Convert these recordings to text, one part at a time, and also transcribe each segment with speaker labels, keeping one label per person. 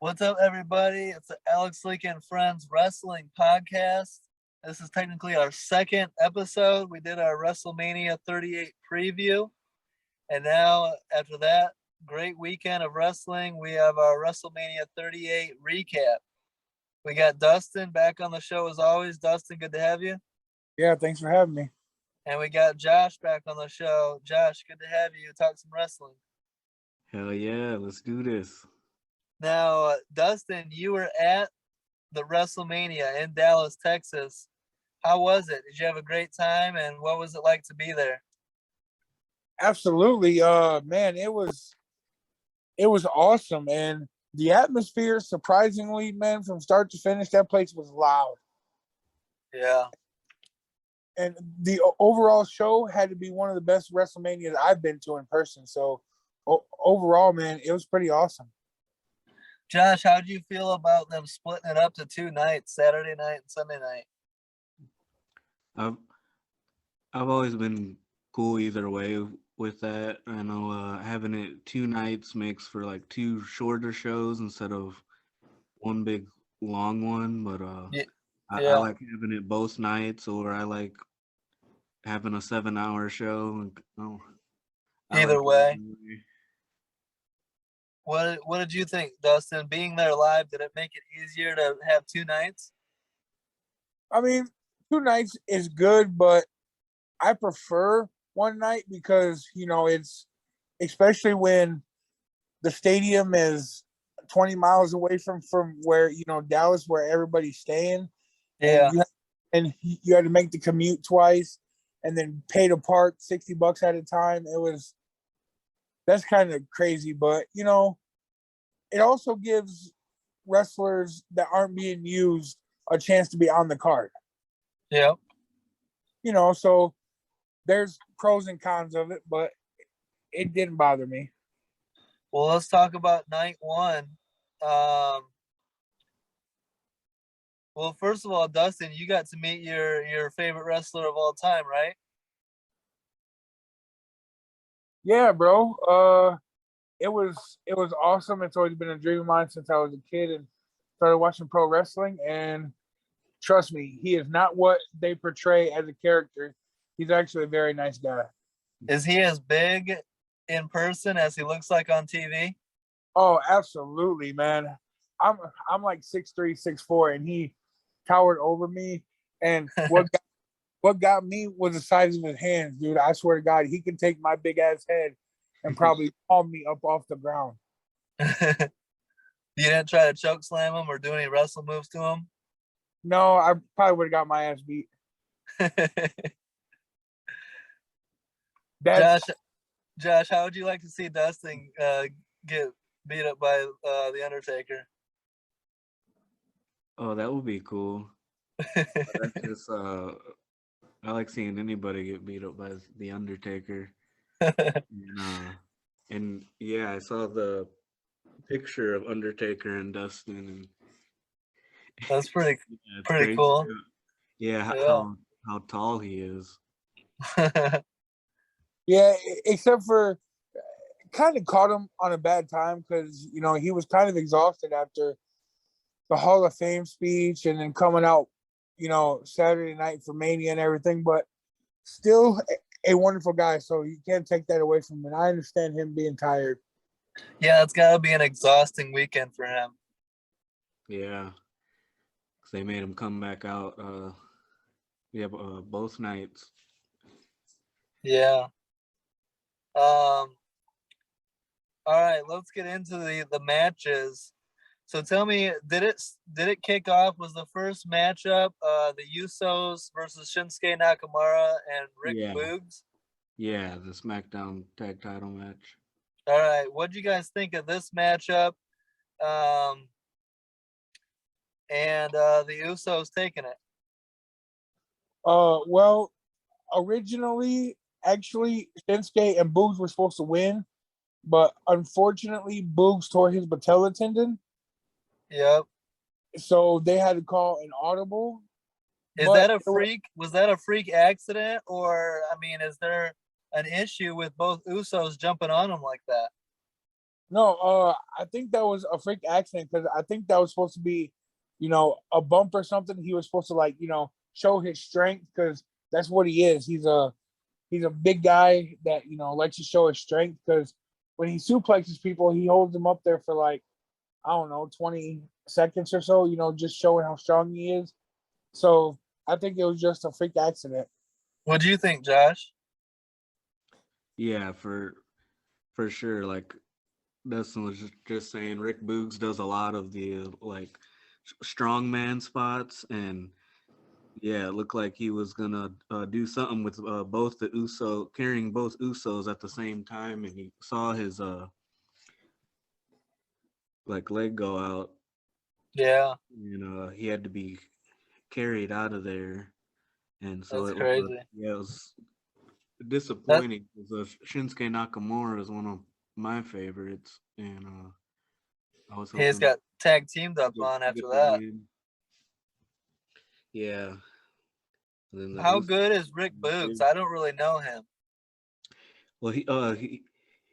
Speaker 1: What's up, everybody? It's the Alex Leak and Friends Wrestling Podcast. This is technically our second episode. We did our WrestleMania 38 preview. And now, after that great weekend of wrestling, we have our WrestleMania 38 recap. We got Dustin back on the show as always. Dustin, good to have you.
Speaker 2: Yeah, thanks for having me.
Speaker 1: And we got Josh back on the show. Josh, good to have you. Talk some wrestling.
Speaker 3: Hell yeah, let's do this.
Speaker 1: Now, Dustin, you were at the WrestleMania in Dallas, Texas. How was it? Did you have a great time? And what was it like to be there?
Speaker 2: Absolutely. Man, it was awesome. And the atmosphere, surprisingly, man, from start to finish, that place was loud.
Speaker 1: Yeah.
Speaker 2: And the overall show had to be one of the best WrestleManias I've been to in person. So overall, man, it was pretty awesome.
Speaker 1: Josh, how did you feel about them splitting it up to two nights, Saturday night and Sunday night?
Speaker 3: I've always been cool either way with that. I know having it two nights makes for like two shorter shows instead of one big long one. But I like having it both nights, or I like having a 7-hour show.
Speaker 1: Either way. What did you think, Dustin? Being there live, did it make it easier to have two nights?
Speaker 2: I mean, two nights is good, but I prefer one night because, it's especially when the stadium is 20 miles away from where, Dallas, where everybody's staying.
Speaker 1: Yeah.
Speaker 2: And you had to make the commute twice and then pay to park $60 at a time. That's kind of crazy, but it also gives wrestlers that aren't being used a chance to be on the card.
Speaker 1: Yeah.
Speaker 2: So there's pros and cons of it, but it didn't bother me.
Speaker 1: Well, let's talk about night one. Well, first of all, Dustin, you got to meet your favorite wrestler of all time, right?
Speaker 2: Yeah, bro. It was awesome. It's always been a dream of mine since I was a kid and started watching pro wrestling. And trust me, he is not what they portray as a character. He's actually a very nice guy.
Speaker 1: Is he as big in person as he looks like on TV?
Speaker 2: Oh, absolutely, man. I'm like 6'3", 6'4", and he towered over me. And what got me was the size of his hands, dude. I swear to God, he can take my big ass head and probably palm me up off the ground.
Speaker 1: You didn't try to choke slam him or do any wrestle moves to him?
Speaker 2: No, I probably would have got my ass beat.
Speaker 1: Josh, how would you like to see Dustin get beat up by the Undertaker?
Speaker 3: Oh, that would be cool. That's just I like seeing anybody get beat up by the Undertaker. And yeah, I saw the picture of Undertaker and Dustin, and
Speaker 1: that's pretty cool.
Speaker 3: Yeah, how tall he is.
Speaker 2: Yeah, except for kind of caught him on a bad time because he was kind of exhausted after the Hall of Fame speech and then coming out Saturday night for Mania and everything, but still a wonderful guy, so you can't take that away from him. And I understand him being tired.
Speaker 1: Yeah, it's got to be an exhausting weekend for him.
Speaker 3: Yeah, because they made him come back out both nights.
Speaker 1: Yeah. All right, let's get into the matches. So tell me, did it kick off? Was the first matchup the Usos versus Shinsuke Nakamura and Rick Boogs?
Speaker 3: Yeah, the SmackDown Tag Title match.
Speaker 1: All right, what do you guys think of this matchup? And the Usos taking it.
Speaker 2: Well, originally, actually, Shinsuke and Boogs were supposed to win, but unfortunately, Boogs tore his patella tendon.
Speaker 1: Yep.
Speaker 2: So they had to call an audible.
Speaker 1: Was that a freak accident, or is there an issue with both Usos jumping on him like that?
Speaker 2: No, I think that was a freak accident because I think that was supposed to be, a bump or something. He was supposed to show his strength because that's what he is. He's a big guy that likes to show his strength because when he suplexes people, he holds them up there for like I don't know 20 seconds or so. Just showing how strong he is. So I think it was just a freak accident.
Speaker 1: What do you think, Josh?
Speaker 3: Yeah, for sure. Like Dustin was just saying, Rick Boogs does a lot of the like strongman spots, and yeah, it looked like he was gonna do something with both the carrying both Usos at the same time, and he saw his like leg go out.
Speaker 1: Yeah,
Speaker 3: He had to be carried out of there, and so
Speaker 1: that's
Speaker 3: it was
Speaker 1: crazy.
Speaker 3: yeah, it was
Speaker 1: That
Speaker 3: disappointing because Shinsuke Nakamura is one of my favorites, and I was
Speaker 1: he just
Speaker 3: hoping
Speaker 1: got tag teamed up
Speaker 3: to
Speaker 1: on after
Speaker 3: get the
Speaker 1: that.
Speaker 3: win. Yeah, and then the
Speaker 1: How
Speaker 3: Usos.
Speaker 1: good is Rick Boogs? I don't really know him.
Speaker 3: Well,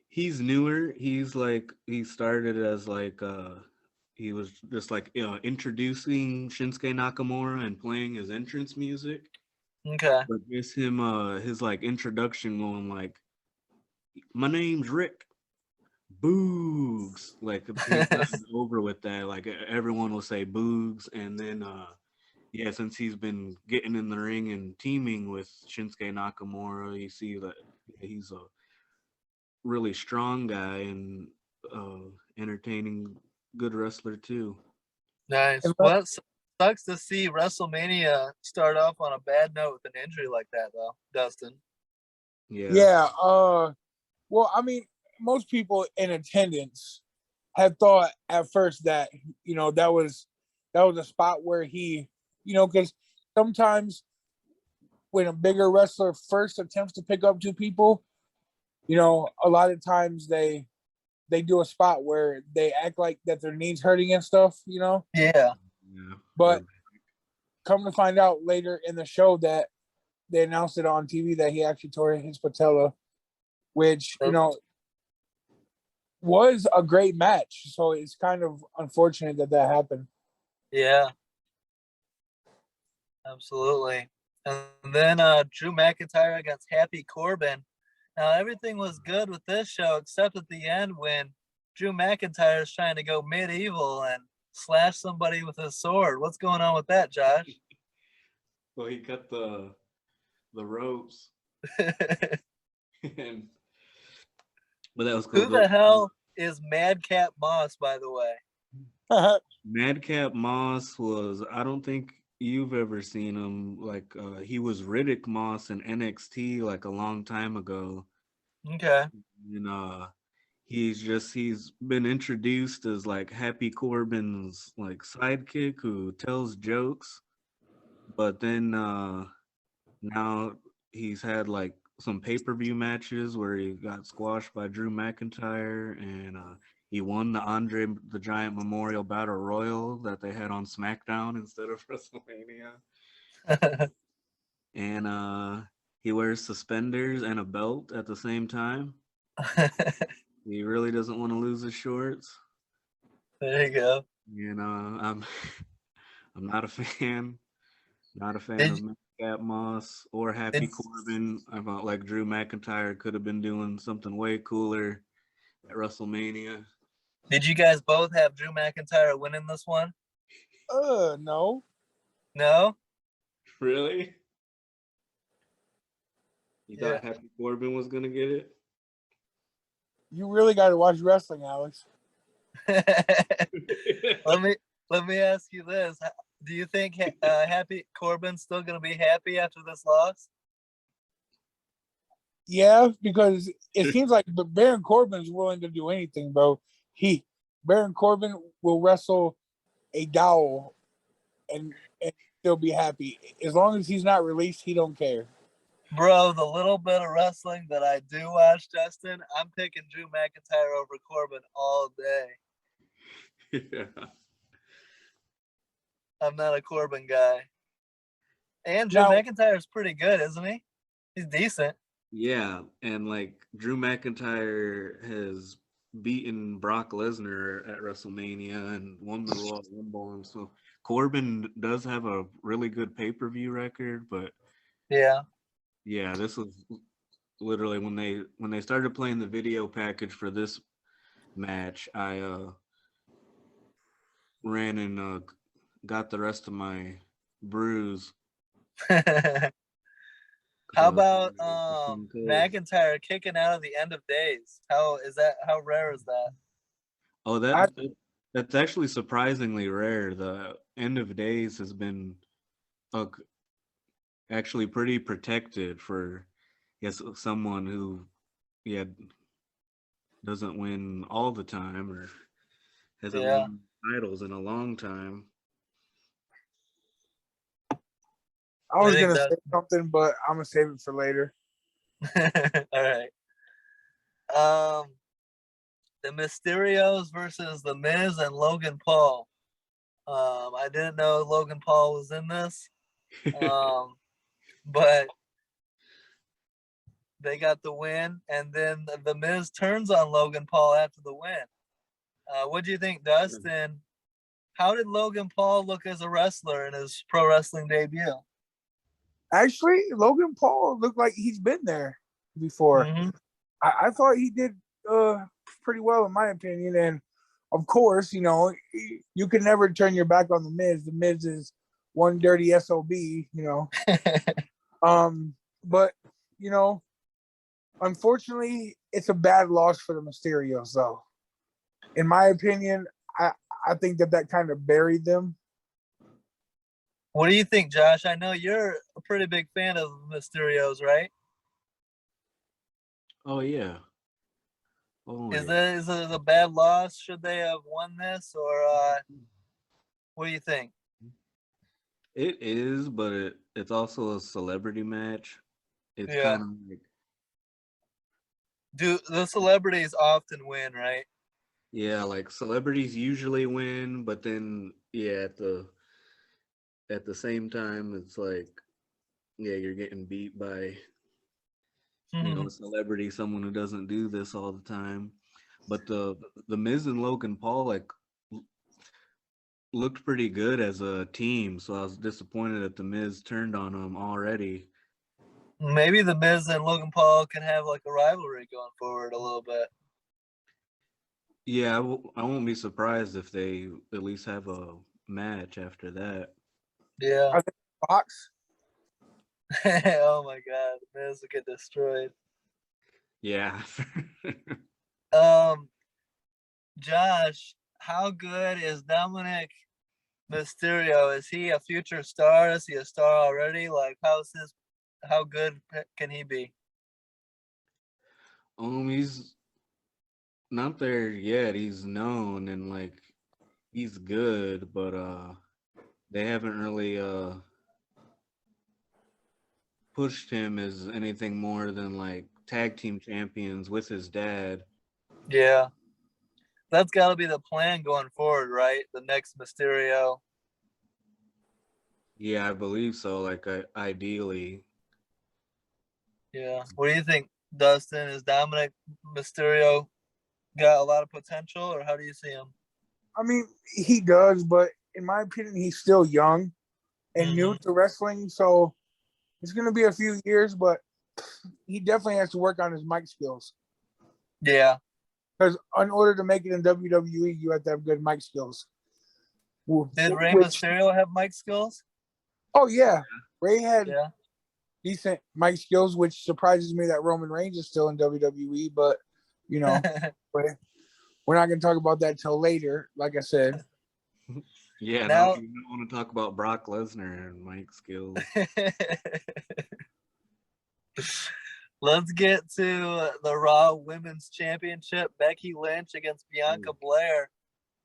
Speaker 3: he's newer. He's like he started as like he was just like introducing Shinsuke Nakamura and playing his entrance music.
Speaker 1: Okay.
Speaker 3: But it's him his like introduction going like, my name's Rick Boogs. Like he's gotten over with that. Like everyone will say Boogs, and then yeah, since he's been getting in the ring and teaming with Shinsuke Nakamura, you see that he's a really strong guy and uh entertaining good wrestler too.
Speaker 1: Nice.
Speaker 2: And
Speaker 1: Well, it sucks to see WrestleMania start off on a bad note with an injury like that, though, Dustin.
Speaker 3: Yeah.
Speaker 2: yeah, well, I mean, most people in attendance had thought at first that that was a spot where he, because sometimes when a bigger wrestler first attempts to pick up two people, a lot of times they do a spot where they act like that their knees hurting and stuff.
Speaker 1: Yeah.
Speaker 3: Yeah.
Speaker 2: But come to find out later in the show that they announced it on TV that he actually tore his patella, which was a great match. So it's kind of unfortunate that happened.
Speaker 1: Yeah, absolutely. And then Drew McIntyre against Happy Corbin. Now everything was good with this show except at the end when Drew McIntyre is trying to go medieval and slash somebody with his sword. What's going on with that, Josh?
Speaker 3: Well, he cut the ropes, and but that was cool.
Speaker 1: Who the hell is Madcap Moss, by the way?
Speaker 3: Madcap Moss was, I don't think you've ever seen him. Like he was Riddick Moss in NXT like a long time ago.
Speaker 1: Okay.
Speaker 3: And he's been introduced as like Happy Corbin's like sidekick who tells jokes. But then now he's had like some pay-per-view matches where he got squashed by Drew McIntyre, and he won the Andre the Giant Memorial Battle Royal that they had on SmackDown instead of WrestleMania. And he wears suspenders and a belt at the same time. He really doesn't want to lose his shorts.
Speaker 1: There you go.
Speaker 3: I'm I'm not a fan. Not a fan
Speaker 1: Did
Speaker 3: of Madcap Moss or Happy
Speaker 1: did
Speaker 3: Corbin. I felt like Drew McIntyre could have been doing something way cooler at WrestleMania.
Speaker 1: did you guys both have Drew McIntyre winning this one?
Speaker 2: No.
Speaker 1: No?
Speaker 3: Really? You
Speaker 1: Yeah.
Speaker 3: thought Happy Corbin was gonna get it?
Speaker 2: You really got to watch wrestling, Alex.
Speaker 1: let me ask you this: do you think Happy Corbin's still gonna be happy after this loss?
Speaker 2: Yeah, because it seems like Baron Corbin's willing to do anything, bro. Baron Corbin will wrestle a dowel and still be happy. As long as he's not released, he don't care.
Speaker 1: Bro, the little bit of wrestling that I do watch, Justin, I'm picking Drew McIntyre over Corbin all day.
Speaker 3: Yeah.
Speaker 1: I'm not a Corbin guy. And Drew
Speaker 2: Now,
Speaker 1: McIntyre is pretty good, isn't he? He's decent.
Speaker 3: Yeah, and like Drew McIntyre has beaten Brock Lesnar at WrestleMania and won the Royal Rumble, and so Corbin does have a really good pay-per-view record. But
Speaker 1: Yeah.
Speaker 3: yeah, this was literally when they started playing the video package for this match. I ran and got the rest of my brews.
Speaker 1: How
Speaker 3: 'Cause
Speaker 1: about
Speaker 3: I was stone cold.
Speaker 1: McIntyre kicking out of the End of Days? How rare is that?
Speaker 3: Oh,
Speaker 2: I
Speaker 3: that's actually surprisingly rare. The End of Days has been uh, actually pretty protected for, yes, someone who, yeah, doesn't win all the time or hasn't
Speaker 1: Yeah.
Speaker 3: won titles in a long time.
Speaker 2: I
Speaker 1: What
Speaker 2: was
Speaker 1: do you
Speaker 2: gonna
Speaker 1: think
Speaker 2: say something, but I'm gonna save it for later.
Speaker 1: that? All right. Um, the Mysterios versus the Miz and Logan Paul. I didn't know Logan Paul was in this. But they got the win, and then the Miz turns on Logan Paul after the win. What do you think, Dustin? How did Logan Paul look as a wrestler in his pro wrestling debut?
Speaker 2: Actually, Logan Paul looked like he's been there before.
Speaker 1: Mm-hmm.
Speaker 2: I thought he did pretty well in my opinion. And of course, you can never turn your back on the Miz. The Miz is one dirty SOB. But you know, unfortunately, it's a bad loss for the Mysterios, though. In my opinion, I think that kind of buried them.
Speaker 1: What do you think, Josh? I know you're a pretty big fan of Mysterios, right?
Speaker 3: Oh yeah. Oh yeah.
Speaker 1: Is it a bad loss? Should they have won this, or what do you think?
Speaker 3: It is, but it's also a celebrity match. It's
Speaker 1: Yeah.
Speaker 3: kind of like,
Speaker 1: Do the celebrities often win, right?
Speaker 3: yeah, like celebrities usually win, but then yeah, at the same time, it's like, yeah, you're getting beat by, a celebrity, someone who doesn't do this all the time. But the Miz and Logan Paul like looked pretty good as a team, so I was disappointed that the Miz turned on them already.
Speaker 1: Maybe the Miz and Logan Paul can have like a rivalry going forward a little bit.
Speaker 3: Yeah, I won't be surprised if they at least have a match after that.
Speaker 1: Yeah.
Speaker 2: I think Fox.
Speaker 1: Oh my God, the Miz will get destroyed.
Speaker 3: Yeah.
Speaker 1: Um, Josh, how good is Dominic Mysterio? Is he a future star? Is he a star already? Like, how good can he be?
Speaker 3: He's not there yet. He's known and like he's good, but they haven't really pushed him as anything more than like tag team champions with his dad.
Speaker 1: Yeah, that's got to be the plan going forward, right? The next Mysterio.
Speaker 3: Yeah, I believe so. Like ideally,
Speaker 1: Yeah. What do you think, Dustin? Is Dominic Mysterio got a lot of potential, or how do you see him?
Speaker 2: I mean, he does, but in my opinion, he's still young and new
Speaker 1: Mm-hmm.
Speaker 2: to wrestling. So it's going to be a few years, but he definitely has to work on his mic skills.
Speaker 1: Yeah.
Speaker 2: Because in order to make it in WWE, you have to have good mic skills.
Speaker 1: Did Rey
Speaker 2: Which,
Speaker 1: Mysterio have mic skills?
Speaker 2: oh yeah, Ray had
Speaker 1: Yeah.
Speaker 2: decent mic skills, which surprises me that Roman Reigns is still in WWE. But you know, we're not going to talk about that till later. Like I said,
Speaker 3: yeah. No,
Speaker 1: Now,
Speaker 3: you don't want to talk about Brock Lesnar and Mike skills.
Speaker 1: let's get to the Raw Women's Championship. Becky Lynch against Bianca Blair.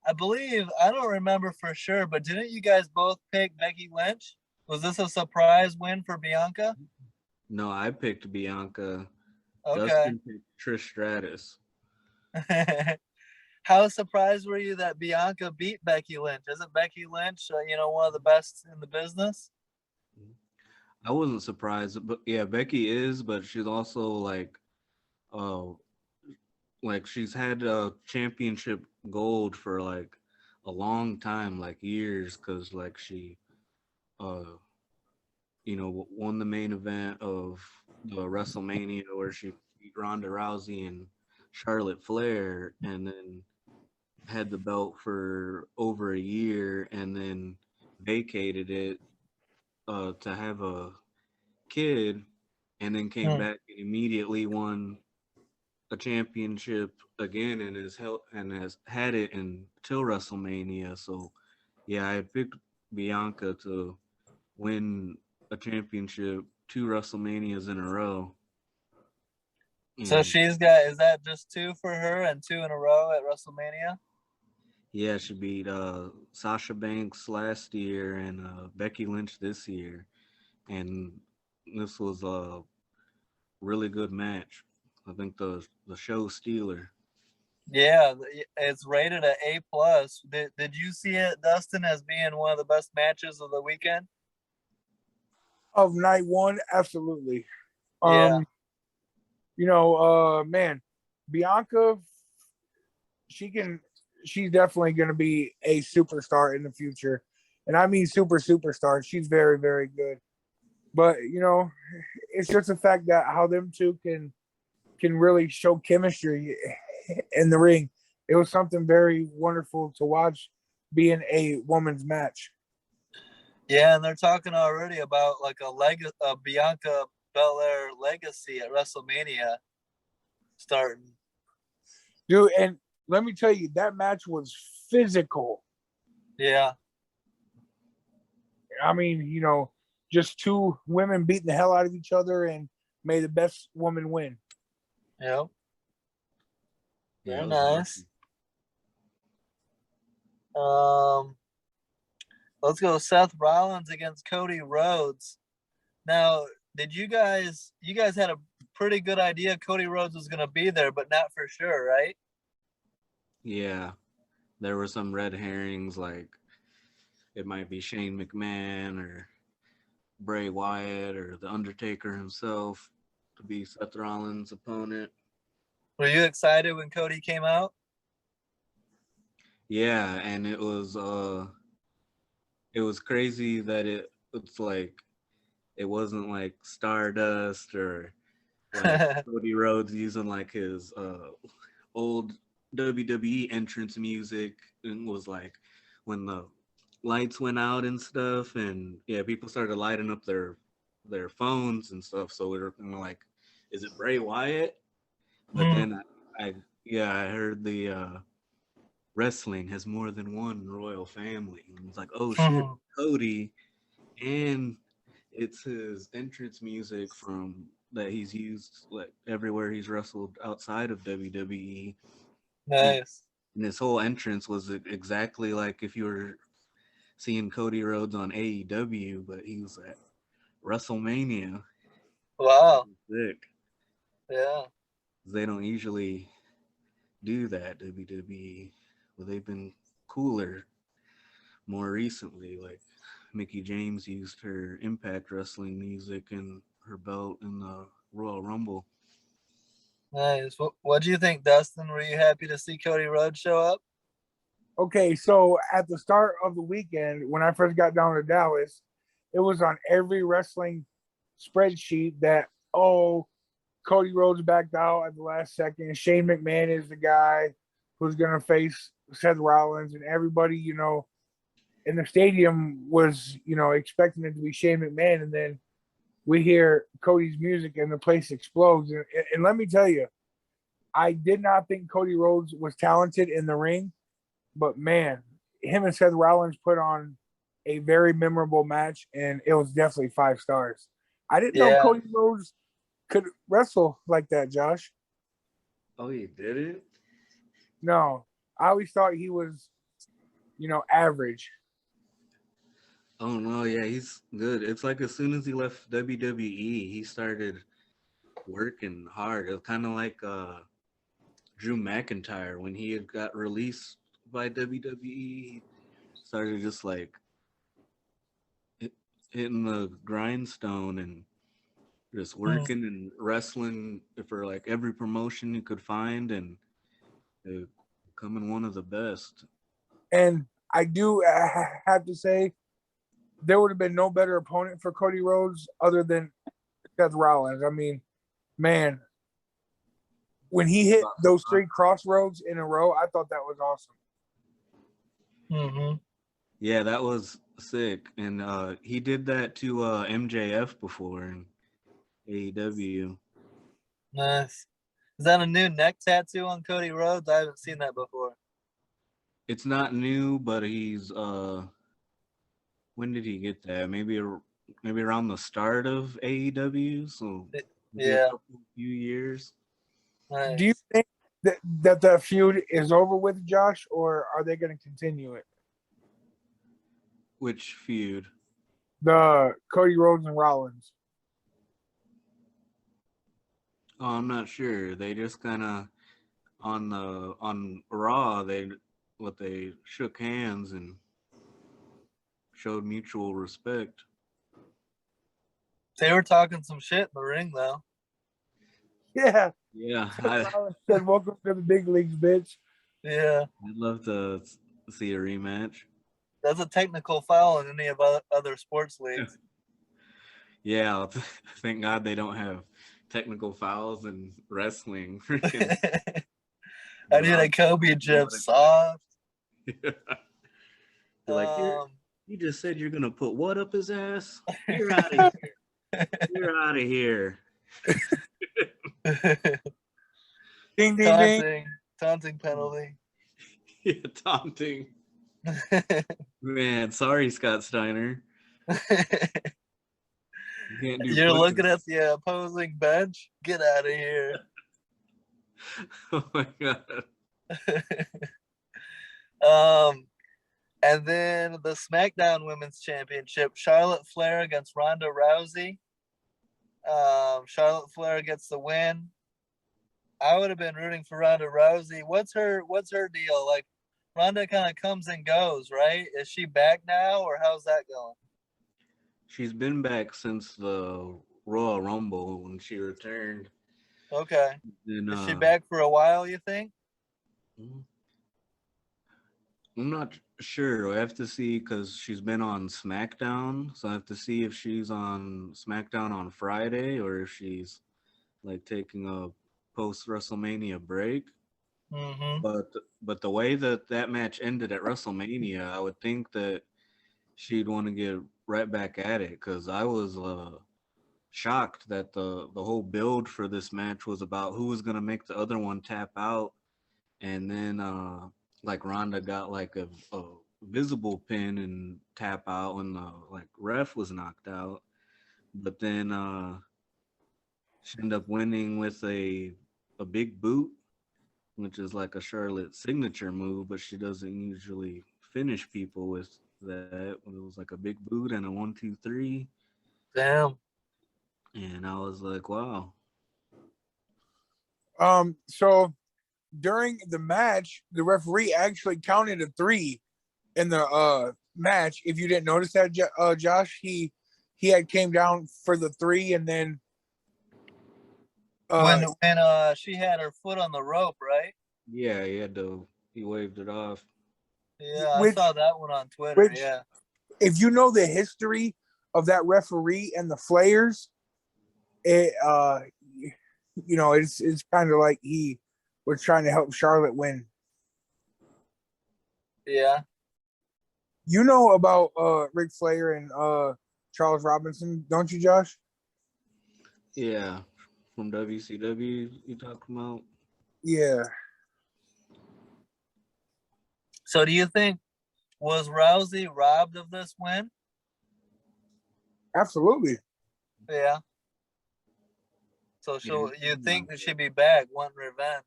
Speaker 1: I don't remember for sure, but didn't you guys both pick Becky Lynch? Was this a surprise win for Bianca?
Speaker 3: No, I picked Bianca.
Speaker 1: Okay.
Speaker 3: Dustin picked Trish Stratus.
Speaker 1: How surprised were you that Bianca beat Becky Lynch? Isn't Becky Lynch, one of the best in the business?
Speaker 3: I wasn't surprised, but yeah, Becky is, but she's also like, oh, like she's had championship gold for like a long time, like years, because like she uh won the main event of the WrestleMania where she beat Ronda Rousey and Charlotte Flair, and then had the belt for over a year, and then vacated it to have a kid, and then came
Speaker 1: Hmm.
Speaker 3: back and immediately won a championship again, and has had it until WrestleMania. So yeah, I picked Bianca to win a championship 2 WrestleManias in a row.
Speaker 1: So
Speaker 3: And
Speaker 1: she's got, is that just two for her and two in a row at WrestleMania?
Speaker 3: yeah, she beat Sasha Banks last year and Becky Lynch this year. And this was a really good match. I think the show stealer.
Speaker 1: Yeah, it's rated at A+. Did you see it, Dustin, as being one of the best matches of the weekend?
Speaker 2: Of night one, absolutely.
Speaker 1: Yeah.
Speaker 2: Um, man, Bianca, she can, she's definitely going to be a superstar in the future, and I mean superstar. She's very, very good. But it's just the fact that how them two can really show chemistry in the ring. It was something very wonderful to watch being a woman's match.
Speaker 1: Yeah, and they're talking already about like a Bianca Belair legacy at WrestleMania starting.
Speaker 2: Dude, and let me tell you, that match was physical.
Speaker 1: Yeah.
Speaker 2: I mean, just two women beating the hell out of each other and may the best woman win.
Speaker 1: Yep.
Speaker 3: Yeah,
Speaker 1: Very
Speaker 3: it was
Speaker 1: nice.
Speaker 3: awesome.
Speaker 1: Let's go Seth Rollins against Cody Rhodes. Now, did you guys had a pretty good idea Cody Rhodes was gonna be there, but not for sure, right?
Speaker 3: Yeah, there were some red herrings, like it might be Shane McMahon or Bray Wyatt or the Undertaker himself to be Seth Rollins' opponent.
Speaker 1: Were you excited when Cody came out?
Speaker 3: Yeah, and it was crazy that it's like it wasn't like Stardust or like Cody Rhodes using like his old WWE entrance music, and was like when the lights went out and stuff, and yeah, people started lighting up their phones and stuff. So we were kind of like, is it Bray Wyatt? But
Speaker 1: Hmm.
Speaker 3: then I heard the wrestling has more than one royal family, and it's like, oh shit, Cody, and it's his entrance music from that he's used like everywhere he's wrestled outside of WWE. And,
Speaker 1: Nice.
Speaker 3: and his whole entrance was exactly like if you were seeing Cody Rhodes on AEW, but he was at WrestleMania.
Speaker 1: Wow.
Speaker 3: Sick.
Speaker 1: Yeah.
Speaker 3: They don't usually do that, WWE. Well, they've been cooler more recently. Like Mickey James used her Impact Wrestling music and her belt in the Royal Rumble.
Speaker 1: Nice. What do you think, Dustin? Were you happy to see Cody Rhodes show up?
Speaker 2: Okay, so at the start of the weekend, when I first got down to Dallas, it was on every wrestling spreadsheet that, oh, Cody Rhodes backed out at the last second. Shane McMahon is the guy who's going to face Seth Rollins, and everybody, in the stadium was, expecting it to be Shane McMahon, and then we hear Cody's music and the place explodes. And let me tell you, I did not think Cody Rhodes was talented in the ring, but man, him and Seth Rollins put on a very memorable match, and it was definitely 5 stars. I didn't know
Speaker 1: Yeah.
Speaker 2: Cody Rhodes could wrestle like that, Josh.
Speaker 3: Oh, you did it?
Speaker 2: No, I always thought he was, average.
Speaker 3: Oh no, yeah, he's good. It's like as soon as he left WWE, he started working hard. It was kind of like Drew McIntyre when he had got released by WWE. He started just like hitting the grindstone and just
Speaker 1: Hmm.
Speaker 3: working and wrestling for like every promotion you could find, and They're becoming one of the best.
Speaker 2: And I do have to say, there would have been no better opponent for Cody Rhodes other than Seth Rollins. I mean, man, when he hit those 3 crossroads in a row, I thought that was awesome.
Speaker 1: Mm-hmm.
Speaker 3: Yeah, that was sick. And he did that to MJF before in AEW.
Speaker 1: Nice. Is that a new neck tattoo on Cody Rhodes? I haven't seen that before.
Speaker 3: It's not new, but he's when did he get that? Maybe around the start of AEW, so maybe
Speaker 1: Yeah.
Speaker 3: a few years.
Speaker 1: Nice.
Speaker 2: Do you think that the feud is over with, Josh, or are they going to continue it?
Speaker 3: Which feud?
Speaker 2: The Cody Rhodes and Rollins.
Speaker 3: Oh, I'm not sure. They just kind of on Raw they shook hands and showed mutual respect.
Speaker 1: They were talking some shit in the ring, though.
Speaker 2: Yeah.
Speaker 3: Yeah,
Speaker 2: Rollins said, "Welcome to the big leagues, bitch."
Speaker 1: Yeah.
Speaker 3: I'd love to see a rematch.
Speaker 1: That's a technical foul in any of other sports leagues.
Speaker 3: Yeah, thank God they don't have technical fouls in wrestling.
Speaker 1: I need a Kobe gif soft.
Speaker 3: You're like, you just said you're gonna put what up his ass? You're out of here. You're out of here.
Speaker 2: Ding, ding, ding.
Speaker 1: Taunting penalty.
Speaker 3: Yeah, taunting. Man, sorry, Scott Steiner. You can't do
Speaker 1: You're
Speaker 3: push-ups.
Speaker 1: looking at the opposing bench. Get out of here.
Speaker 3: Oh my God.
Speaker 1: And then the SmackDown Women's Championship, Charlotte Flair against Ronda Rousey. Charlotte Flair gets the win. I would have been rooting for Ronda Rousey. What's her deal? Like, Ronda kind of comes and goes, right? Is she back now, or how's that going?
Speaker 3: She's been back since the Royal Rumble when she returned.
Speaker 1: Okay.
Speaker 3: And,
Speaker 1: is she back for a while, you think?
Speaker 3: I'm not sure. I have to see because she's been on SmackDown. So I have to see if she's on SmackDown on Friday or if she's like taking a post WrestleMania break.
Speaker 1: Mm-hmm.
Speaker 3: But the way that match ended at WrestleMania, I would think that she'd want to get right back at it because I was shocked that the whole build for this match was about who was gonna make the other one tap out, and then like Ronda got like a visible pin and tap out when the like ref was knocked out, but then she ended up winning with a big boot, which is like a Charlotte signature move, but she doesn't usually finish people with that. It was like a big boot and a 1-2-3.
Speaker 1: Damn.
Speaker 3: And I was like, wow.
Speaker 2: So during the match, the referee actually counted a 3 in the match. If you didn't notice that, Josh, he had came down for the 3, and then
Speaker 1: when she had her foot on the rope, right?
Speaker 3: Yeah, he waved it off.
Speaker 1: Yeah, I saw that one on Twitter. Yeah.
Speaker 2: If you know the history of that referee and the Flayers, it it's kind of like he was trying to help Charlotte win.
Speaker 1: Yeah.
Speaker 2: You know about Ric Flair and Charles Robinson, don't you, Josh?
Speaker 3: Yeah, from WCW you talking about?
Speaker 2: Yeah.
Speaker 1: So do you think was Rousey robbed of this win?
Speaker 2: Absolutely.
Speaker 1: Yeah. So you think that she'd be back wanting revenge?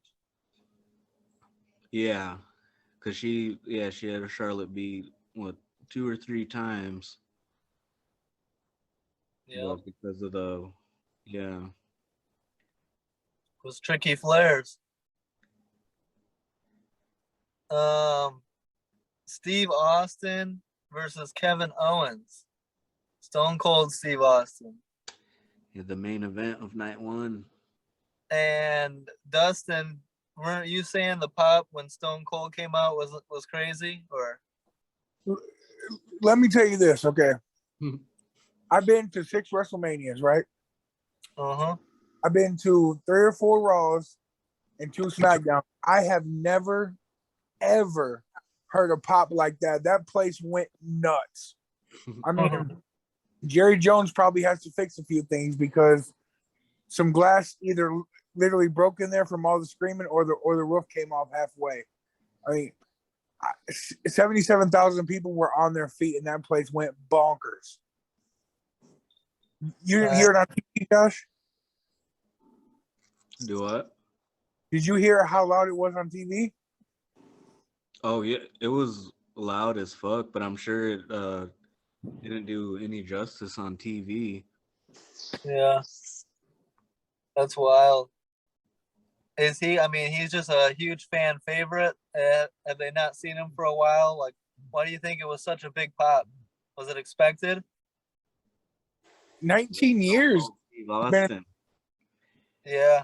Speaker 3: Yeah, because she had Charlotte beat 2 or 3 times.
Speaker 1: Yeah.
Speaker 3: But because of it
Speaker 1: was Tricky Flares. Steve Austin versus Kevin Owens. Stone Cold Steve Austin.
Speaker 3: Yeah, the main event of night 1.
Speaker 1: And Dustin weren't you saying the pop when Stone Cold came out was crazy? Or
Speaker 2: Let me tell you this, okay? I've been to 6 WrestleManias, right? I've been to 3 or 4 Raws and 2 SmackDown. I have never, ever heard a pop like that. That place went nuts. I mean, Jerry Jones probably has to fix a few things because some glass either literally broke in there from all the screaming or the roof came off halfway. I mean, 77,000 people were on their feet and that place went bonkers. You didn't hear it on TV, Josh?
Speaker 3: Do what?
Speaker 2: Did you hear how loud it was on TV?
Speaker 3: Oh yeah, it was loud as fuck, but I'm sure it didn't do any justice on TV.
Speaker 1: Yeah, that's wild. Is he? I mean, he's just a huge fan favorite. Have they not seen him for a while? Like, why do you think it was such a big pop? Was it expected?
Speaker 2: 19 years.
Speaker 3: Oh, Steve Austin.
Speaker 1: Yeah,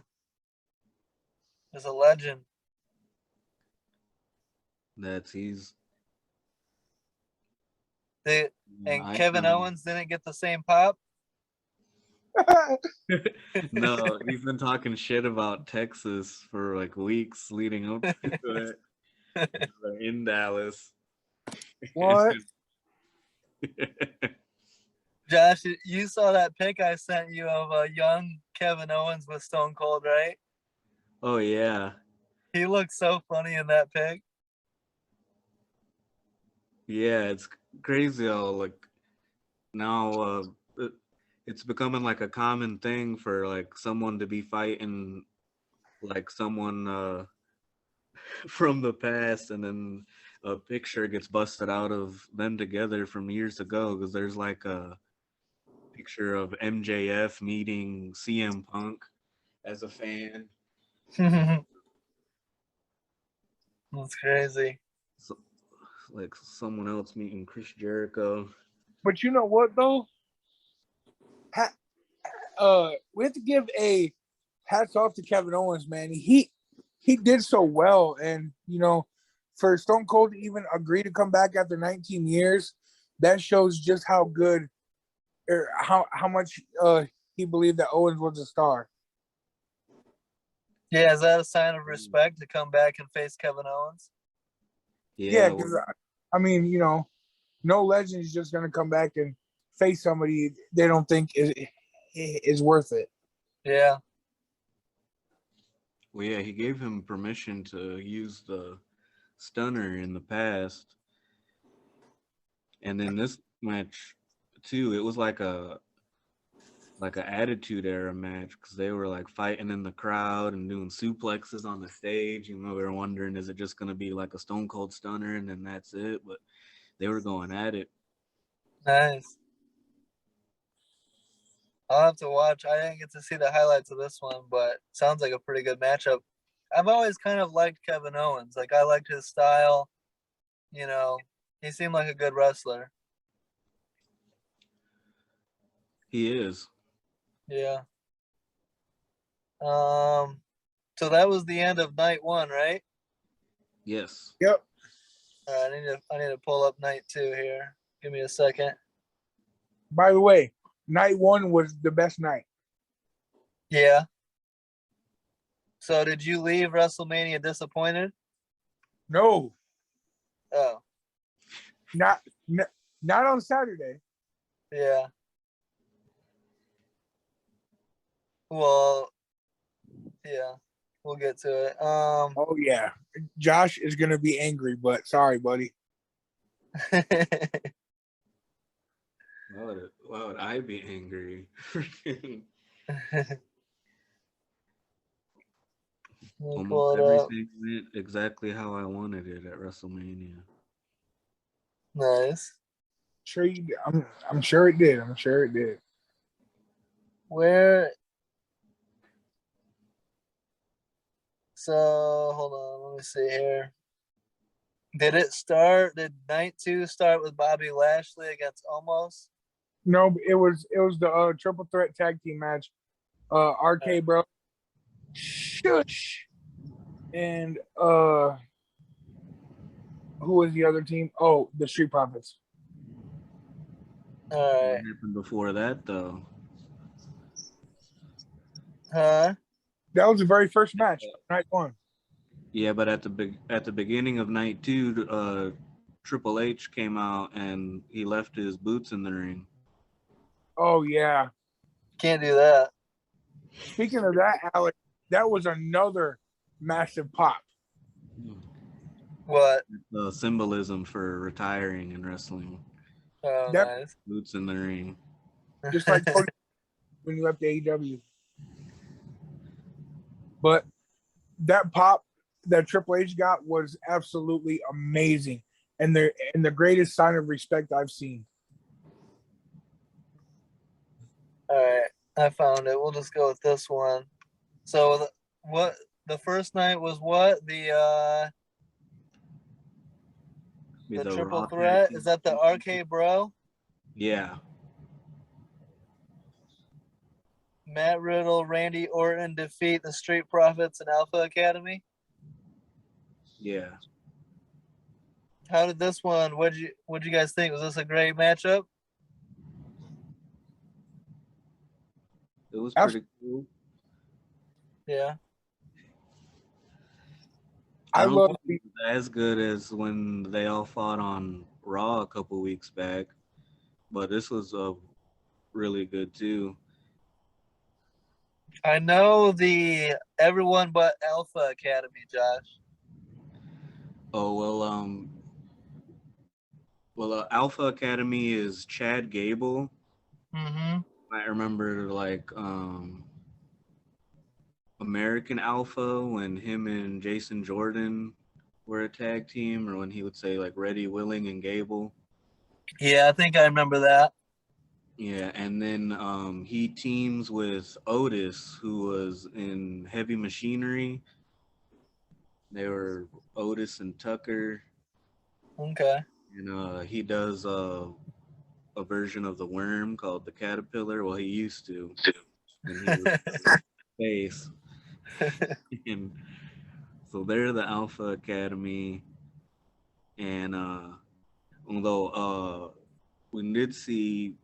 Speaker 1: he's a legend.
Speaker 3: He's.
Speaker 1: And Kevin Owens didn't get the same pop.
Speaker 3: No, he's been talking shit about Texas for like weeks leading up to it in Dallas.
Speaker 2: What?
Speaker 1: Josh, you saw that pic I sent you of a young Kevin Owens with Stone Cold, right?
Speaker 3: Oh yeah.
Speaker 1: He looks so funny in that pic.
Speaker 3: Yeah, it's crazy how like now it's becoming like a common thing for like someone to be fighting like someone from the past, and then a picture gets busted out of them together from years ago because there's like a picture of MJF meeting CM Punk as a fan.
Speaker 1: That's crazy.
Speaker 3: So, like someone else meeting Chris Jericho.
Speaker 2: But you know what though? We have to give a hats off to Kevin Owens, man. He did so well, and you know, for Stone Cold to even agree to come back after 19 years, that shows just how good or how much he believed that Owens was a star.
Speaker 1: Yeah, is that a sign of respect to come back and face Kevin Owens?
Speaker 2: Yeah, because I mean, you know, no legend is just gonna come back and face somebody they don't think is worth it.
Speaker 1: Yeah.
Speaker 3: Well, yeah, he gave him permission to use the stunner in the past, and then this match too. It was like a attitude era match because they were like fighting in the crowd and doing suplexes on the stage. You know, we were wondering, is it just gonna be like a Stone Cold Stunner and then that's it? But they were going at it.
Speaker 1: Nice. I'll have to watch. I didn't get to see the highlights of this one, but sounds like a pretty good matchup. I've always kind of liked Kevin Owens. Like, I liked his style. You know, he seemed like a good wrestler.
Speaker 3: He is.
Speaker 1: Yeah. So that was the end of night 1, right?
Speaker 3: Yes.
Speaker 2: Yep.
Speaker 1: I need to pull up night 2 here. Give me a second.
Speaker 2: By the way, night 1 was the best night.
Speaker 1: Yeah. So did you leave WrestleMania disappointed?
Speaker 2: No.
Speaker 1: Oh.
Speaker 2: Not on Saturday.
Speaker 1: Yeah. Well, yeah, we'll get to it.
Speaker 2: Oh yeah, Josh is gonna be angry, but sorry, buddy.
Speaker 3: Why would I be angry? Almost everything went exactly how I wanted it at WrestleMania.
Speaker 1: Nice.
Speaker 2: I'm sure it did. I'm sure it did.
Speaker 1: Where? So hold on, let me see here. Did night 2 start with Bobby Lashley against Omos?
Speaker 2: No, it was the triple threat tag team match. RK Bro. Shush. And who was the other team? Oh, the Street Profits.
Speaker 1: All
Speaker 3: What
Speaker 1: right.
Speaker 3: happened before that though?
Speaker 1: Huh?
Speaker 2: That was the very first match, night one.
Speaker 3: Yeah, but at the beginning of night two, Triple H came out and he left his boots in the ring.
Speaker 2: Oh yeah.
Speaker 1: Can't do that.
Speaker 2: Speaking of that, Alex, that was another massive pop.
Speaker 1: What?
Speaker 3: The symbolism for retiring in wrestling.
Speaker 1: Oh,
Speaker 2: That
Speaker 1: nice.
Speaker 3: Boots in the ring.
Speaker 2: just like Cody when you left the AEW. But that pop that Triple H got was absolutely amazing, and the greatest sign of respect I've seen.
Speaker 1: All right, I found it. We'll just go with this one. So the first night was what? The
Speaker 3: Be
Speaker 1: triple
Speaker 3: Raw Tag
Speaker 1: threat?
Speaker 3: Team
Speaker 1: Is that the
Speaker 3: Championship.
Speaker 1: RK Bro?
Speaker 3: Yeah.
Speaker 1: Matt Riddle, Randy Orton defeat the Street Profits and Alpha Academy.
Speaker 3: Yeah.
Speaker 1: How did this one? What'd you guys think? Was this a great matchup?
Speaker 3: It was pretty cool.
Speaker 1: Yeah.
Speaker 2: I
Speaker 3: don't
Speaker 2: love
Speaker 3: think it was as good as when they all fought on Raw a couple weeks back, but this was really good too.
Speaker 1: I know the everyone but Alpha Academy, Josh.
Speaker 3: Oh Alpha Academy is Chad Gable.
Speaker 1: Mm-hmm.
Speaker 3: I remember like American Alpha when him and Jason Jordan were a tag team, or when he would say like Ready, Willing, and Gable.
Speaker 1: Yeah, I think I remember that.
Speaker 3: Yeah, and then he teams with Otis, who was in Heavy Machinery. They were Otis and Tucker,
Speaker 1: Okay.
Speaker 3: and he does a version of the Worm called the Caterpillar. Well, he used to when he was face. And so they're the Alpha Academy, and although we did see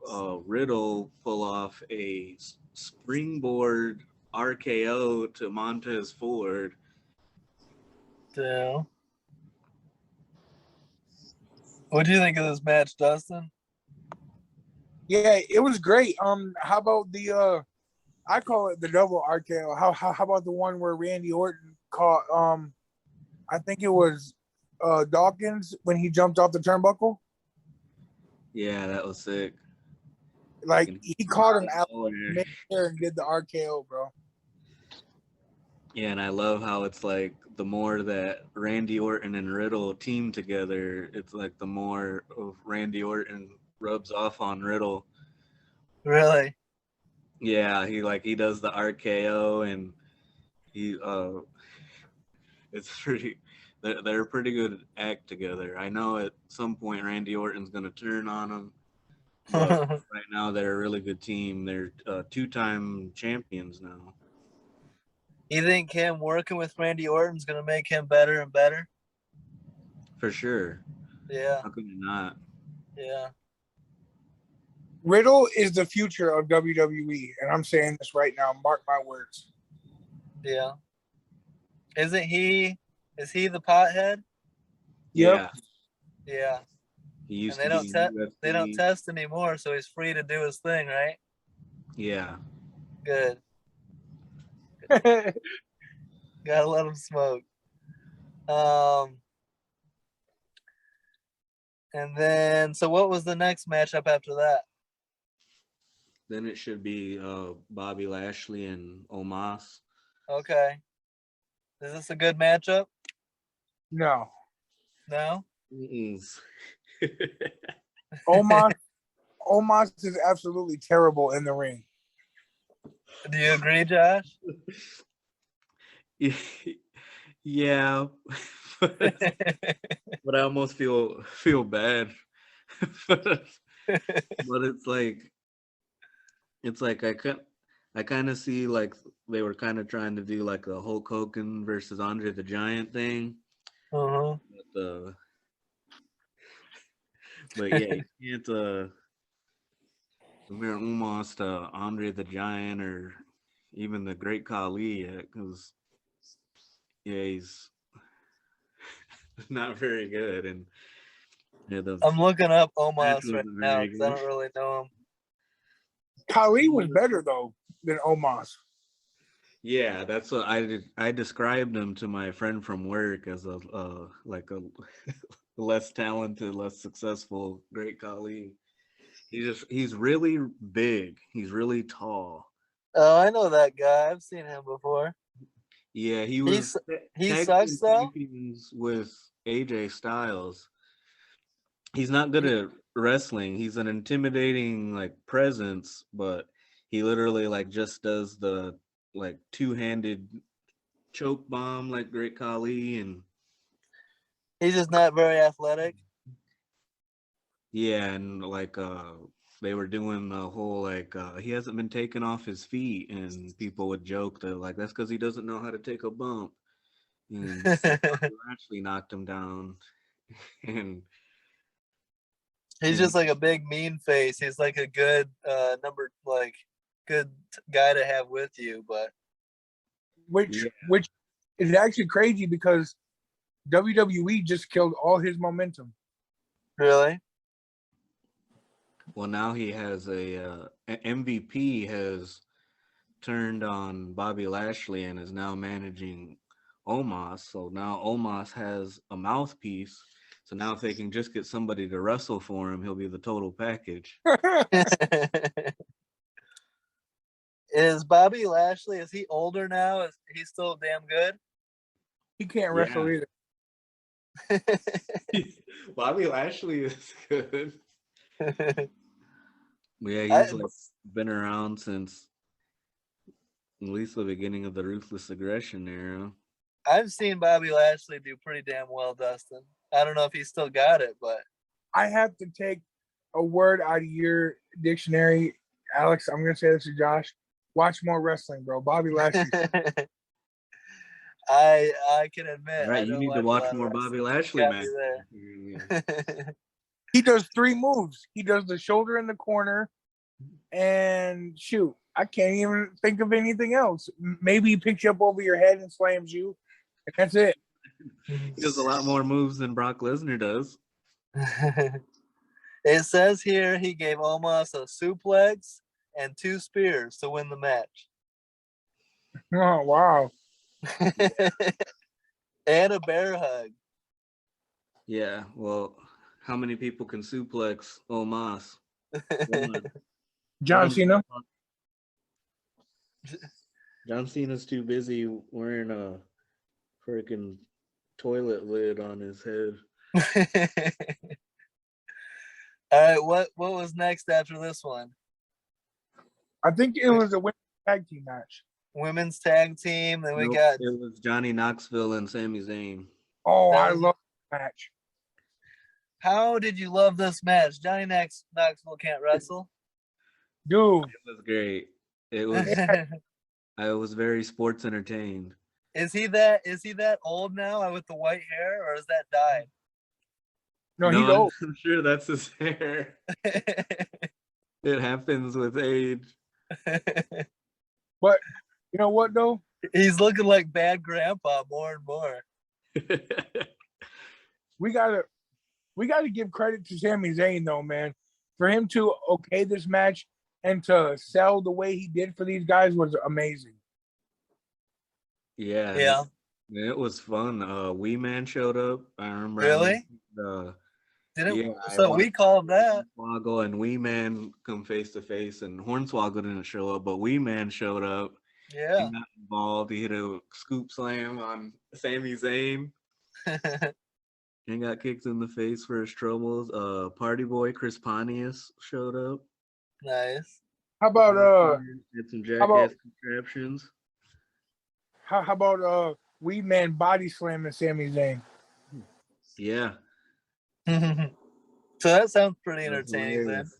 Speaker 3: Riddle pull off a springboard RKO to Montez Ford.
Speaker 1: So, what do you think of this match, Dustin?
Speaker 2: Yeah, it was great. How about the I call it the double RKO. How about the one where Randy Orton caught I think it was Dawkins when he jumped off the turnbuckle?
Speaker 3: Yeah, that was sick.
Speaker 2: Like
Speaker 3: And
Speaker 2: he caught him out
Speaker 3: there.
Speaker 2: there and did the RKO, bro.
Speaker 3: Yeah, and I love how it's like the more that Randy Orton and Riddle team together, it's like the more of Randy Orton rubs off on Riddle.
Speaker 1: Really?
Speaker 3: Yeah, he does the RKO, and he it's pretty they're a pretty good act together. I know at some point Randy Orton's gonna turn on him, but right now they're a really good team. They're two-time champions now.
Speaker 1: You think him working with Randy Orton's gonna make him better and better?
Speaker 3: For sure.
Speaker 1: Yeah.
Speaker 3: How could you not?
Speaker 1: Yeah.
Speaker 2: Riddle is the future of WWE, and I'm saying this right now. Mark my words.
Speaker 1: Yeah. Isn't he? Is he the pothead?
Speaker 3: Yeah.
Speaker 1: Yeah.
Speaker 3: He used
Speaker 1: And
Speaker 3: to be in UFC.
Speaker 1: they don't test anymore, so he's free to do his thing, right?
Speaker 3: Yeah.
Speaker 1: Good. Gotta let him smoke. And then so what was the next matchup after that?
Speaker 3: Then it should be Bobby Lashley and Omos.
Speaker 1: Okay. Is this a good matchup?
Speaker 2: No.
Speaker 1: No?
Speaker 2: Omos is absolutely terrible in the ring.
Speaker 1: Do you agree, Josh?
Speaker 3: Yeah. But I almost feel bad. but it's like I couldn't. I kind of see like they were kind of trying to do like a Hulk Hogan versus Andre the Giant thing.
Speaker 1: Uh-huh.
Speaker 3: But, but yeah, you can't compare Umos to Andre the Giant or even the Great Khali yet, because yeah, he's not very good, and yeah, the
Speaker 1: I'm looking up
Speaker 3: match
Speaker 1: Omos right
Speaker 3: wasn't
Speaker 1: now
Speaker 3: very
Speaker 1: because I
Speaker 3: good.
Speaker 1: don't really know him.
Speaker 2: Khali was better though than Omos.
Speaker 3: Yeah, that's what I did. I described him to my friend from work as a like a less talented, less successful Great Khali. He's really big. He's really tall.
Speaker 1: Oh, I know that guy. I've seen him before.
Speaker 3: Yeah, he was
Speaker 1: He's he
Speaker 3: tag
Speaker 1: sucks
Speaker 3: team
Speaker 1: though.
Speaker 3: champions with AJ Styles. He's not good at wrestling. He's an intimidating like presence, but he literally like just does the like two-handed choke bomb like Great Khali, and
Speaker 1: He's just not very athletic.
Speaker 3: yeah, and like they were doing the whole like he hasn't been taken off his feet, and people would joke that like that's because he doesn't know how to take a bump, and actually knocked him down. And
Speaker 1: He's just like a big mean face. He's like a good good guy to have with you, but
Speaker 2: which
Speaker 3: yeah.
Speaker 2: which is actually crazy because WWE just killed all his momentum.
Speaker 1: really?
Speaker 3: Well, now he has MVP has turned on Bobby Lashley and is now managing Omos. So now Omos has a mouthpiece. So now if they can just get somebody to wrestle for him, he'll be the total package.
Speaker 1: Is Bobby Lashley, is he older now? Is he still damn good?
Speaker 2: He can't wrestle either.
Speaker 3: Bobby Lashley is good. Yeah, he's like been around since at least the beginning of the Ruthless Aggression era.
Speaker 1: I've seen Bobby Lashley do pretty damn well, Dustin. I don't know if he's still got it, but
Speaker 2: I have to take a word out of your dictionary, Alex. I'm gonna say this to Josh. Watch more wrestling, bro. Bobby Lashley.
Speaker 1: I can admit.
Speaker 3: All right,
Speaker 1: I
Speaker 3: you
Speaker 1: don't
Speaker 3: need to
Speaker 1: watch
Speaker 3: watch more Bobby Lashley matches.
Speaker 2: He does 3 moves. He does the shoulder in the corner, and shoot, I can't even think of anything else. Maybe he picks you up over your head and slams you, and that's it.
Speaker 3: He does a lot more moves than Brock Lesnar does.
Speaker 1: It says here he gave Omos a suplex and 2 spears to win the match.
Speaker 2: Oh wow!
Speaker 1: And a bear hug.
Speaker 3: Yeah, well, how many people can suplex Omos?
Speaker 2: John Cena.
Speaker 3: John Cena's too busy wearing a freaking toilet lid on his head.
Speaker 1: All right, what was next after this one?
Speaker 2: I think it was a women's tag team match.
Speaker 1: Women's tag team. Then we
Speaker 3: Nope,
Speaker 1: got
Speaker 3: it was Johnny Knoxville and Sami Zayn.
Speaker 2: Oh, I love the match.
Speaker 1: How did you love this match? Johnny Knoxville can't wrestle.
Speaker 2: Dude,
Speaker 3: It was great. It was. I was very sports entertained.
Speaker 1: Is he that old now with the white hair, or is that dyed?
Speaker 2: No, he's old.
Speaker 3: I'm sure that's his hair. It happens with age.
Speaker 2: But you know what though?
Speaker 1: He's looking like bad grandpa more and more.
Speaker 2: We gotta give credit to Sami Zayn though, man. For him to okay this match and to sell the way he did for these guys was amazing.
Speaker 3: Yeah. It was fun. Wee Man showed up. I remember.
Speaker 1: Really? So we called that.
Speaker 3: Hornswoggle and Wee Man come face to face, and Hornswoggle didn't show up, but Wee Man showed up.
Speaker 1: Yeah.
Speaker 3: He got involved. He hit a scoop slam on Sami Zayn. And got kicked in the face for his troubles. Party Boy Chris Pontius showed up.
Speaker 1: Nice.
Speaker 2: How about
Speaker 3: did some jackass contraptions.
Speaker 2: How about Wee Man body slamming Sami Zayn?
Speaker 3: Yeah.
Speaker 1: So that sounds pretty entertaining then.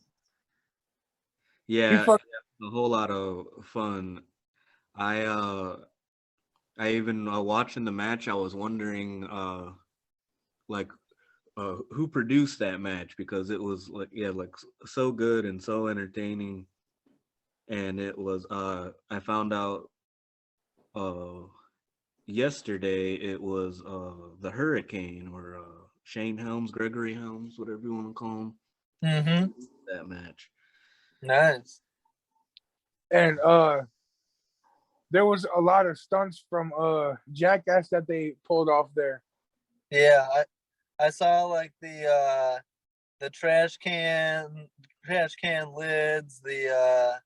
Speaker 3: Yeah. a whole lot of fun. I I even watching the match, I was wondering like who produced that match because it was like like so good and so entertaining. And it was I found out uh yesterday it was the Hurricane or Shane Helms, Gregory Helms, whatever you want to call him.
Speaker 1: Mm-hmm.
Speaker 3: That match.
Speaker 1: Nice.
Speaker 2: And there was a lot of stunts from Jackass that they pulled off there.
Speaker 1: Yeah, I saw like the trash can lids, the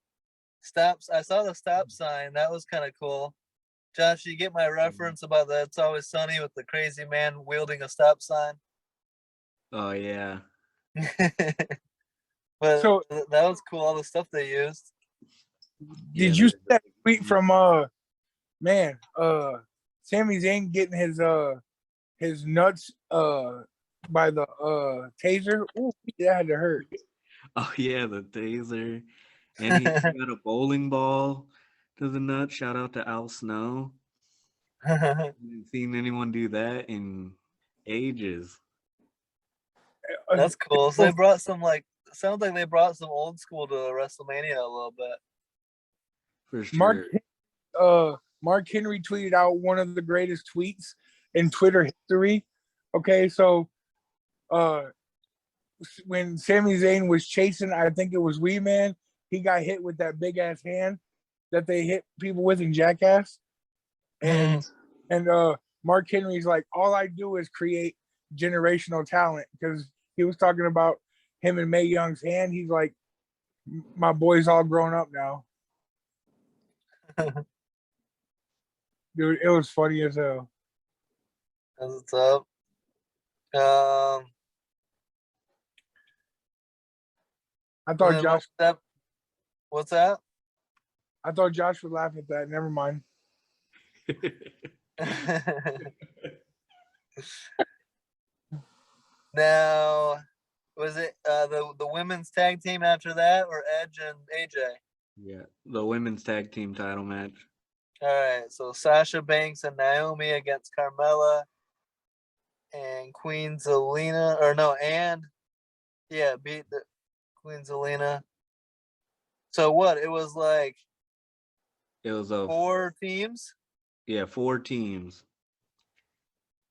Speaker 1: stops. I saw the stop sign. That was kind of cool. Josh, you get my reference about that? It's Always Sunny with the crazy man wielding a stop sign.
Speaker 3: Oh yeah.
Speaker 1: But
Speaker 2: So
Speaker 1: that was cool. All the stuff they used.
Speaker 2: did you see that tweet from man Sami Zayn getting his nuts by the taser? Ooh, that had to hurt.
Speaker 3: Oh yeah, the taser. And he got a bowling ball to the nut. Shout out to Al Snow. Haven't seen anyone do that in ages.
Speaker 1: That's cool. So they brought some sounds like they brought some old school to WrestleMania a little bit.
Speaker 3: For sure.
Speaker 2: Mark Henry tweeted out one of the greatest tweets in Twitter history. Okay, so when Sami Zayn was chasing, I think it was Wee Man, he got hit with that big ass hand that they hit people with in Jackass. And Mark Henry's like, all I do is create generational talent, because he was talking about him and Mae Young's hand. He's like, my boy's all grown up now. Dude, it was funny as hell.
Speaker 1: That's what's up.
Speaker 2: I thought Josh.
Speaker 1: What's that?
Speaker 2: I thought Josh would laugh at that. Never mind.
Speaker 1: Now, was it the women's tag team after that, or Edge and AJ?
Speaker 3: Yeah, the women's tag team title match.
Speaker 1: All right, so Sasha Banks and Naomi against Carmella and Queen Zelina, beat the Queen Zelina. So what? It was like
Speaker 3: It was
Speaker 1: 4 teams.
Speaker 3: Yeah, 4 teams.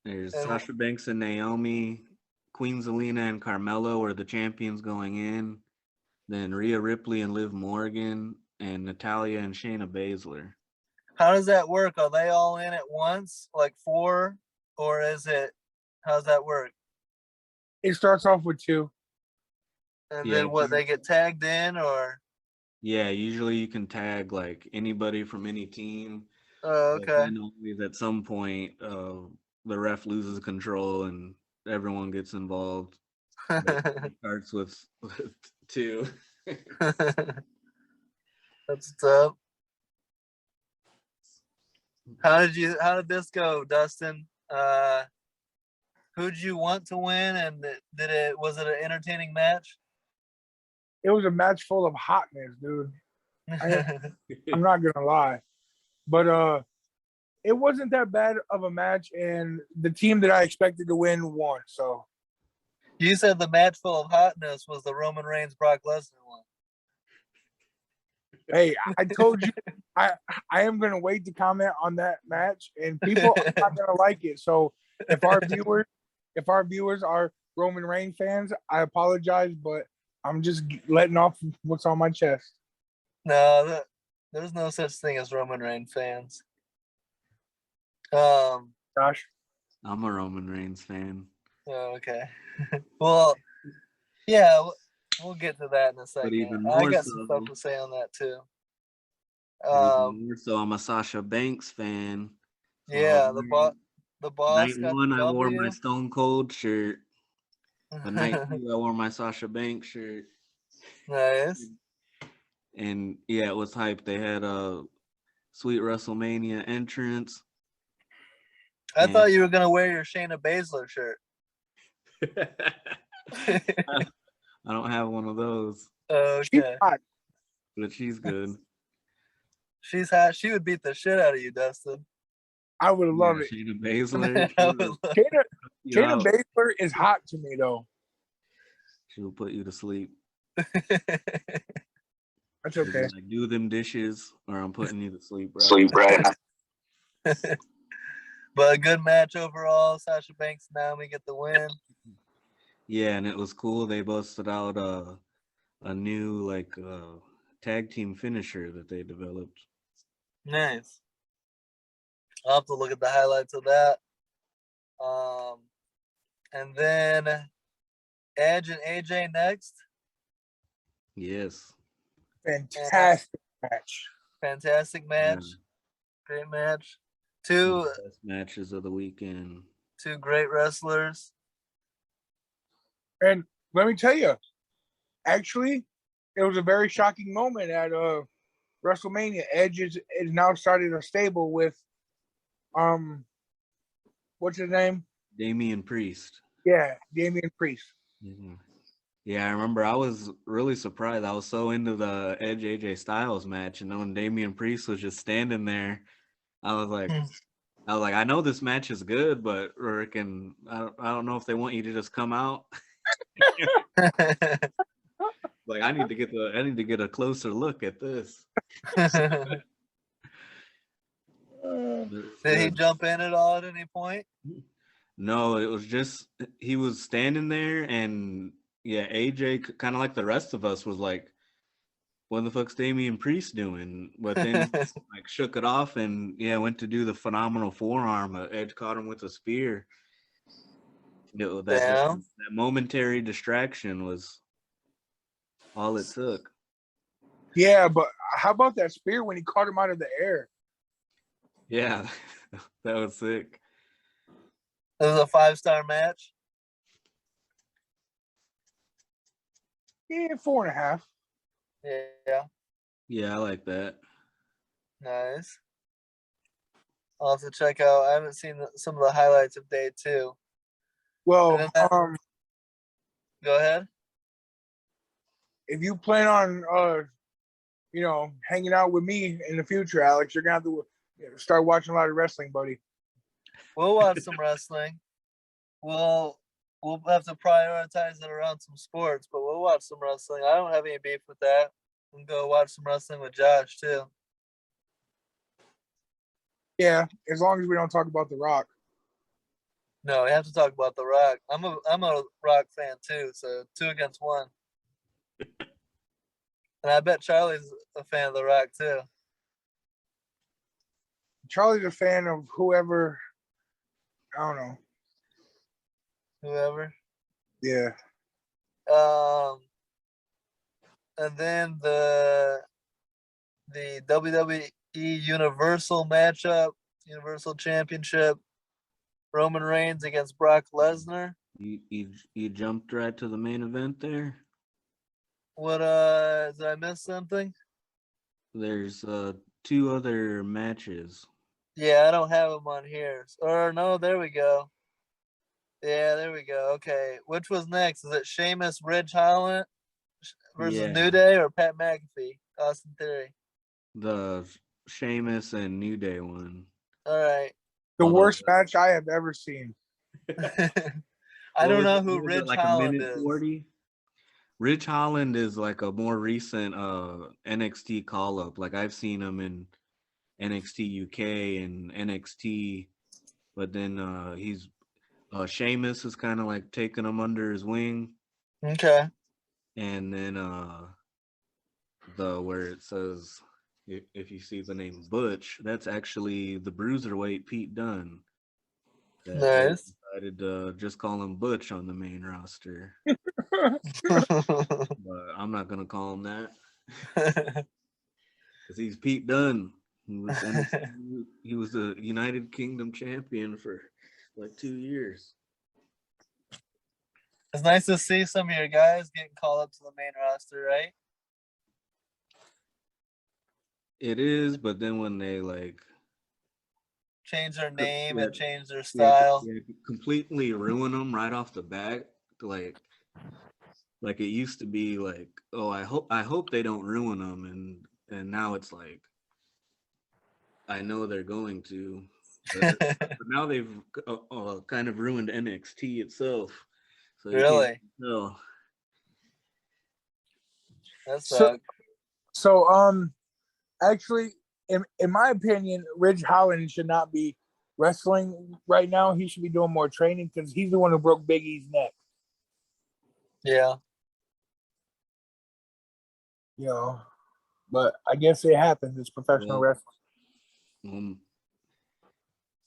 Speaker 3: There's Sasha Banks and Naomi, Queen Zelina and Carmella were the champions going in. Then Rhea Ripley and Liv Morgan, and Natalya and Shayna Baszler.
Speaker 1: How does that work? Are they all in at once, like 4, or is it? How does that work?
Speaker 2: It starts off with 2.
Speaker 1: And then what? They get tagged in, or?
Speaker 3: Yeah, usually you can tag like anybody from any team.
Speaker 1: Oh, okay.
Speaker 3: But then always at some point, the ref loses control and everyone gets involved. It starts with 2.
Speaker 1: That's what's up. How did this go, Dustin? Who'd you want to win, and was it an entertaining match?
Speaker 2: It was a match full of hotness, dude. I'm not gonna lie, but it wasn't that bad of a match, and the team that I expected to win won. So
Speaker 1: you said the match full of hotness was the Roman Reigns Brock Lesnar one.
Speaker 2: Hey, I told you I am gonna wait to comment on that match, and people are not gonna like it. So if our viewers are Roman Reigns fans, I apologize, but I'm just letting off what's on my chest.
Speaker 1: No, there's no such thing as Roman Reigns fans. Josh?
Speaker 3: I'm a Roman Reigns fan.
Speaker 1: Oh, okay. Well, yeah, we'll get to that in a second.
Speaker 3: But even more
Speaker 1: I got some stuff to say on that too.
Speaker 3: Even more so, I'm a Sasha Banks fan.
Speaker 1: So yeah, the boss.
Speaker 3: Night 1, I wore my Stone Cold shirt. But night 2, I wore my Sasha Banks shirt.
Speaker 1: Nice.
Speaker 3: And yeah, it was hype. They had a sweet WrestleMania entrance.
Speaker 1: I thought you were gonna wear your Shayna Baszler shirt.
Speaker 3: I don't have one of those.
Speaker 1: Okay.
Speaker 3: but she's good.
Speaker 1: She's hot. She would beat the shit out of you, Dustin.
Speaker 2: I would love
Speaker 3: Yeah,
Speaker 2: it.
Speaker 3: Shayna Baszler.
Speaker 1: I would love-
Speaker 2: Shayna,
Speaker 3: You
Speaker 2: Shayna
Speaker 3: know,
Speaker 2: Baszler is hot to me though.
Speaker 3: she will put you to sleep.
Speaker 2: That's
Speaker 3: She'll be
Speaker 2: okay.
Speaker 3: like, do them dishes, or I'm putting you to sleep right
Speaker 2: Sleep
Speaker 3: now.
Speaker 2: right now.
Speaker 1: But a good match overall. Sasha Banks and Naomi get the win.
Speaker 3: Yeah, and it was cool. They busted out a new tag team finisher that they developed.
Speaker 1: Nice. I'll have to look at the highlights of that. And then Edge and AJ next.
Speaker 3: Yes.
Speaker 2: Fantastic match.
Speaker 1: Fantastic match.
Speaker 3: Yeah.
Speaker 1: Great match.
Speaker 3: One
Speaker 1: Two
Speaker 3: of the best matches of the weekend.
Speaker 1: great wrestlers.
Speaker 2: And let me tell you, actually, it was a very shocking moment at WrestleMania. Edge is now starting a stable with what's his name?
Speaker 3: Damian Priest.
Speaker 2: Yeah, Damian Priest.
Speaker 3: Mhm. Yeah, I remember I was really surprised. I was so into the Edge AJ Styles match, and then when Damian Priest was just standing there, I was like, I know this match is good, but freaking, I don't know if they want you to just come out. Like I need to get a closer look at this.
Speaker 1: Did he jump in at all at any point?
Speaker 3: No, it was just he was standing there, and yeah, AJ kind of like the rest of us was like, "What the fuck's Damian Priest doing?" But then he like shook it off and yeah, went to do the phenomenal forearm. Edge caught him with a spear. That momentary distraction was all it took.
Speaker 2: Yeah, but how about that spear when he caught him out of the air?
Speaker 3: Yeah, that was sick.
Speaker 1: It was a 5-star match.
Speaker 2: Yeah, 4.5.
Speaker 1: Yeah.
Speaker 3: Yeah, I like that.
Speaker 1: Nice. I'll have to check out. I haven't seen some of the highlights of day 2.
Speaker 2: Well,
Speaker 1: go ahead.
Speaker 2: If you plan on hanging out with me in the future, Alex, you're gonna have to start watching a lot of wrestling, buddy.
Speaker 1: We'll watch some wrestling. We'll have to prioritize it around some sports, but we'll watch some wrestling. I don't have any beef with that. We'll go watch some wrestling with Josh too.
Speaker 2: Yeah, as long as we don't talk about The Rock.
Speaker 1: No, we have to talk about The Rock. I'm a Rock fan too, so 2 against 1. And I bet Charlie's a fan of The Rock too.
Speaker 2: Charlie's a fan of whoever. I don't know.
Speaker 1: Whoever.
Speaker 2: Yeah.
Speaker 1: And then the WWE Universal matchup, Universal Championship, Roman Reigns against Brock Lesnar.
Speaker 3: You jumped right to the main event there.
Speaker 1: What did I miss something?
Speaker 3: There's 2 other matches.
Speaker 1: Yeah, I don't have them on here. Or no, there we go. Yeah, there we go. Okay, which was next? Is it Sheamus, Ridge Holland versus New Day, or Pat McAfee, Austin Theory?
Speaker 3: The Sheamus and New Day one.
Speaker 1: All right.
Speaker 2: The worst match I have ever seen.
Speaker 1: I don't know who Ridge Holland is.
Speaker 3: 40? Ridge Holland is like a more recent NXT call up. Like I've seen him in NXT UK and NXT, but then he's Sheamus is kind of like taking him under his wing.
Speaker 1: Okay.
Speaker 3: And then where it says if you see the name Butch, that's actually the bruiserweight Pete Dunne.
Speaker 1: Nice.
Speaker 3: Decided to just call him Butch on the main roster. But I'm not gonna call him that because he's Pete Dunne. He was the United Kingdom champion for like 2 years.
Speaker 1: It's nice to see some of your guys getting called up to the main roster, right?
Speaker 3: It is, but then when they like
Speaker 1: change their name and change their style,
Speaker 3: completely ruin them right off the bat, like Like it used to be like, oh, I hope they don't ruin them, and now it's like I know they're going to, but now they've kind of ruined NXT itself, so you can't
Speaker 1: Really?
Speaker 3: tell.
Speaker 1: That
Speaker 2: So,
Speaker 1: sucks.
Speaker 2: so actually, in my opinion, Ridge Holland should not be wrestling right now. He should be doing more training because he's the one who broke Big E's neck.
Speaker 1: Yeah.
Speaker 2: You know, but I guess it happens. It's professional
Speaker 3: Well,
Speaker 2: wrestling.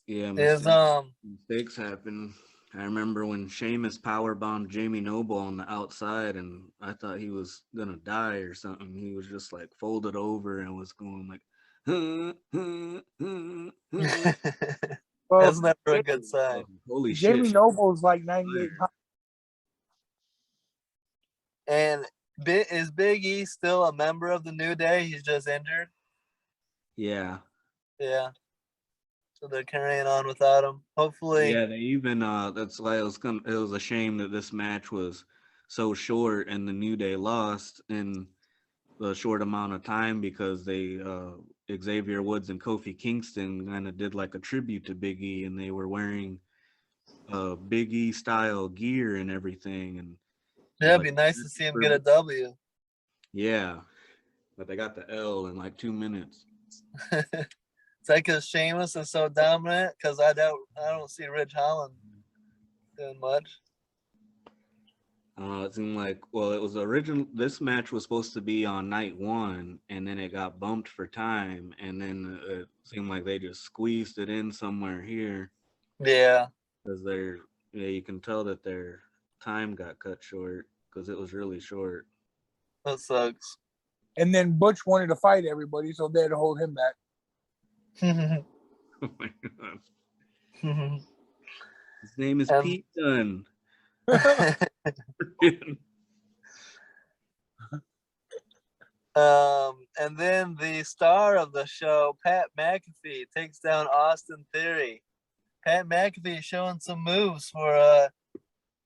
Speaker 3: yeah,
Speaker 1: Is
Speaker 3: mistakes happen. I remember when Sheamus power bombed Jamie Noble on the outside, and I thought he was gonna die or something. He was just like folded over and was going like,
Speaker 2: Well,
Speaker 1: that's never a
Speaker 2: Ja-
Speaker 1: good sign.
Speaker 3: holy shit!
Speaker 2: Jamie Noble's like 98 pounds.
Speaker 1: And is Big E still a member of the New Day? He's just injured.
Speaker 3: Yeah,
Speaker 1: Yeah. So they're carrying on without him. Hopefully.
Speaker 3: yeah. They even that's why it was a shame that this match was so short and the New Day lost in the short amount of time because they Xavier Woods and Kofi Kingston kind of did like a tribute to Big E, and they were wearing Big E style gear and everything, and
Speaker 1: Yeah, it'd
Speaker 3: but
Speaker 1: be nice to see him get a W.
Speaker 3: yeah, but they got the L in like 2 minutes.
Speaker 1: It's like because Sheamus is so dominant. Because I don't see Ridge Holland doing much.
Speaker 3: It seemed like, well, it was original. This match was supposed to be on night one, and then it got bumped for time, and then it seemed like they just squeezed it in somewhere here
Speaker 1: Yeah,
Speaker 3: because yeah, you can tell that their time got cut short because it was really short.
Speaker 1: that sucks.
Speaker 2: And then Butch wanted to fight everybody, so they had to hold him back.
Speaker 3: Oh my god, his name is
Speaker 1: and,
Speaker 3: Pete Dunne.
Speaker 1: and then the star of the show, Pat McAfee, takes down Austin Theory. Pat McAfee showing some moves for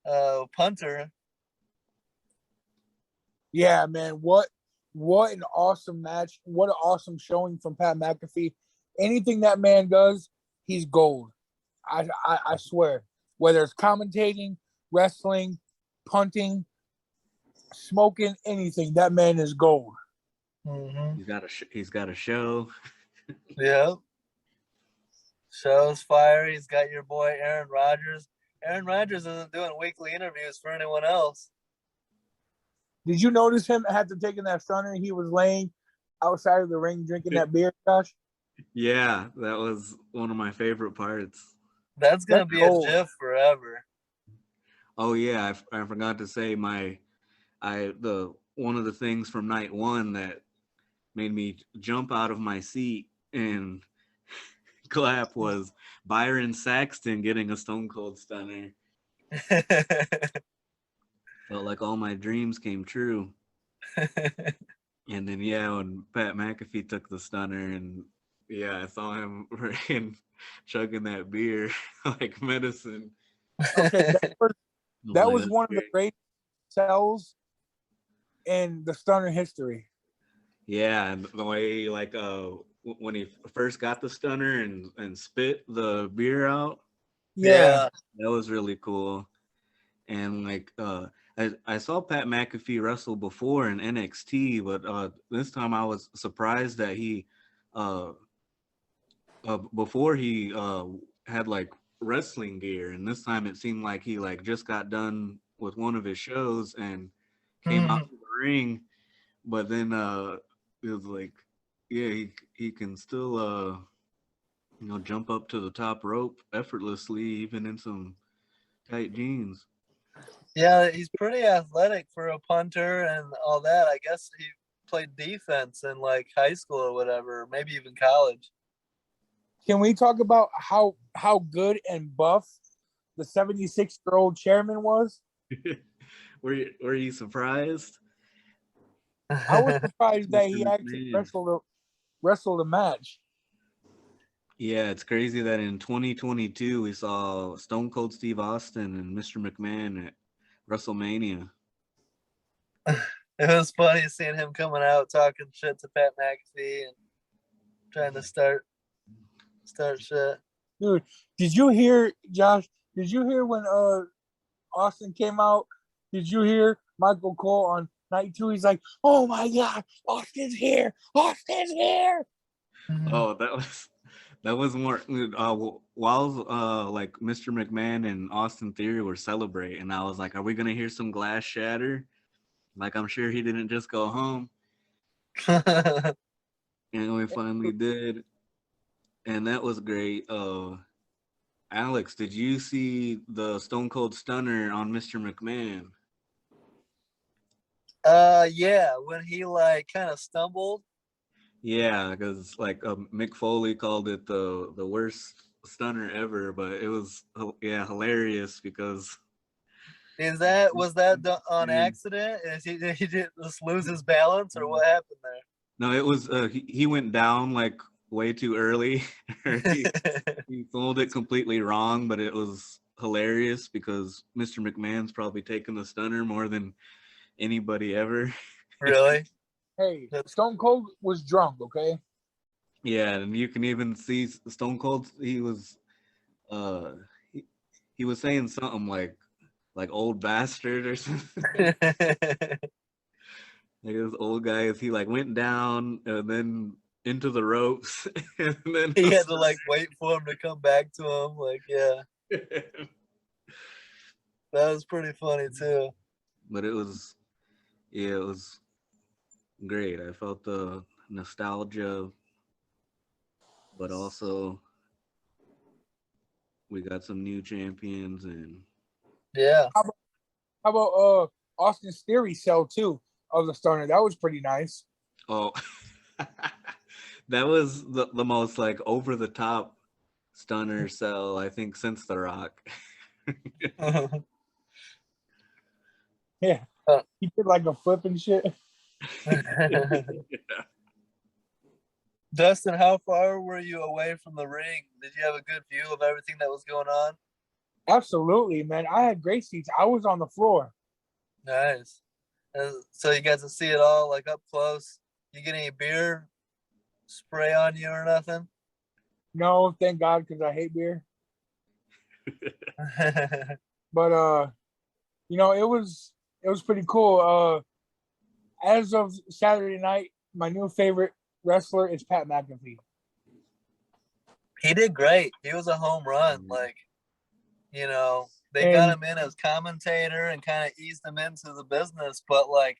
Speaker 1: a punter.
Speaker 2: Yeah, man. What an awesome match. What an awesome showing from Pat McAfee. Anything that man does, he's gold. I swear. Whether it's commentating, wrestling, punting, smoking, anything, that man is gold.
Speaker 1: Mm-hmm.
Speaker 3: He's got a show.
Speaker 1: Yep. Show's fire. He's got your boy Aaron Rodgers. Aaron Rodgers isn't doing weekly interviews for anyone else.
Speaker 2: Did you notice him after taking that stunner? He was laying outside of the ring drinking that beer, Josh.
Speaker 3: Yeah, that was one of my favorite parts.
Speaker 1: That's gonna be
Speaker 2: gold.
Speaker 1: a GIF forever.
Speaker 3: Oh yeah, I forgot to say the one of the things from night one that made me jump out of my seat and clap was Byron Saxton getting a Stone Cold Stunner. Felt like all my dreams came true. And then yeah, when Pat McAfee took the stunner, and yeah, I saw him chugging that beer like medicine.
Speaker 2: Okay, that was
Speaker 3: That's
Speaker 2: one of the
Speaker 3: great.
Speaker 2: great sells in the stunner history.
Speaker 3: Yeah, and the way like when he first got the stunner and spit the beer out,
Speaker 2: Yeah.
Speaker 3: that was really cool. And like I saw Pat McAfee wrestle before in NXT, but this time I was surprised that he uh before he had like wrestling gear, and this time it seemed like he like just got done with one of his shows and came out to the ring, but then it was like, yeah, he can still jump up to the top rope effortlessly even in some tight jeans.
Speaker 1: Yeah, he's pretty athletic for a punter and all that. I guess he played defense in like high school or whatever, maybe even college.
Speaker 2: Can we talk about how good and buff the 76-year-old chairman was?
Speaker 3: Were you surprised?
Speaker 2: I was surprised that
Speaker 3: Mr.
Speaker 2: he actually
Speaker 3: McMahon.
Speaker 2: wrestled a match.
Speaker 3: Yeah, it's crazy that in 2022 we saw Stone Cold Steve Austin and Mr. McMahon at WrestleMania.
Speaker 1: It was funny seeing him coming out talking shit to Pat McAfee and trying to start shit.
Speaker 2: Dude, did you hear, Josh? Did you hear when Austin came out? Did you hear Michael Cole on night 2? He's like, "Oh my God, Austin's here! Austin's here!"
Speaker 3: Oh, that was more while like Mr. McMahon and Austin Theory were celebrating. I was like, are we gonna hear some glass shatter? Like, I'm sure he didn't just go home, and we finally did, and that was great. Alex, did you see the Stone Cold Stunner on Mr. McMahon?
Speaker 1: Yeah, when he like kind of stumbled.
Speaker 3: Yeah, because like Mick Foley called it the worst stunner ever, but it was hilarious because
Speaker 1: Was that done on accident? Did he just lose his balance, or what happened
Speaker 3: no, it was he went down like way too early. he,
Speaker 1: there?
Speaker 3: he sold it completely wrong, but it was hilarious because Mr. McMahon's probably taken the stunner more than anybody ever.
Speaker 1: Really?
Speaker 2: Hey, Stone Cold was drunk, okay?
Speaker 3: Yeah, and you can even see Stone Cold. He was uh he was saying something like old bastard or something. Like this old guy, as he like went down and then into the ropes, and then
Speaker 1: He had to like wait for him to come back to him. Like, yeah, that was pretty funny too.
Speaker 3: but it was great. I felt the nostalgia, but also we got some new champions and
Speaker 1: Yeah.
Speaker 2: How about Austin's Theory sell too of the Stunner? That was pretty nice.
Speaker 3: oh, that was the most like over the top stunner sell I think since The Rock.
Speaker 2: Yeah, he did like a flip and shit.
Speaker 1: Dustin, how far were you away from the ring? Did you have a good view of everything that was going on?
Speaker 2: Absolutely, man. I had great seats. I was on the floor.
Speaker 1: Nice. So you got to see it all like up close. You get any beer spray on you or nothing?
Speaker 2: No, thank God, because I hate beer. But it was pretty cool. As of Saturday night, my new favorite wrestler is Pat McAfee.
Speaker 1: He did great. He was a home run. Like, they got him in as commentator and kind of eased him into the business, but like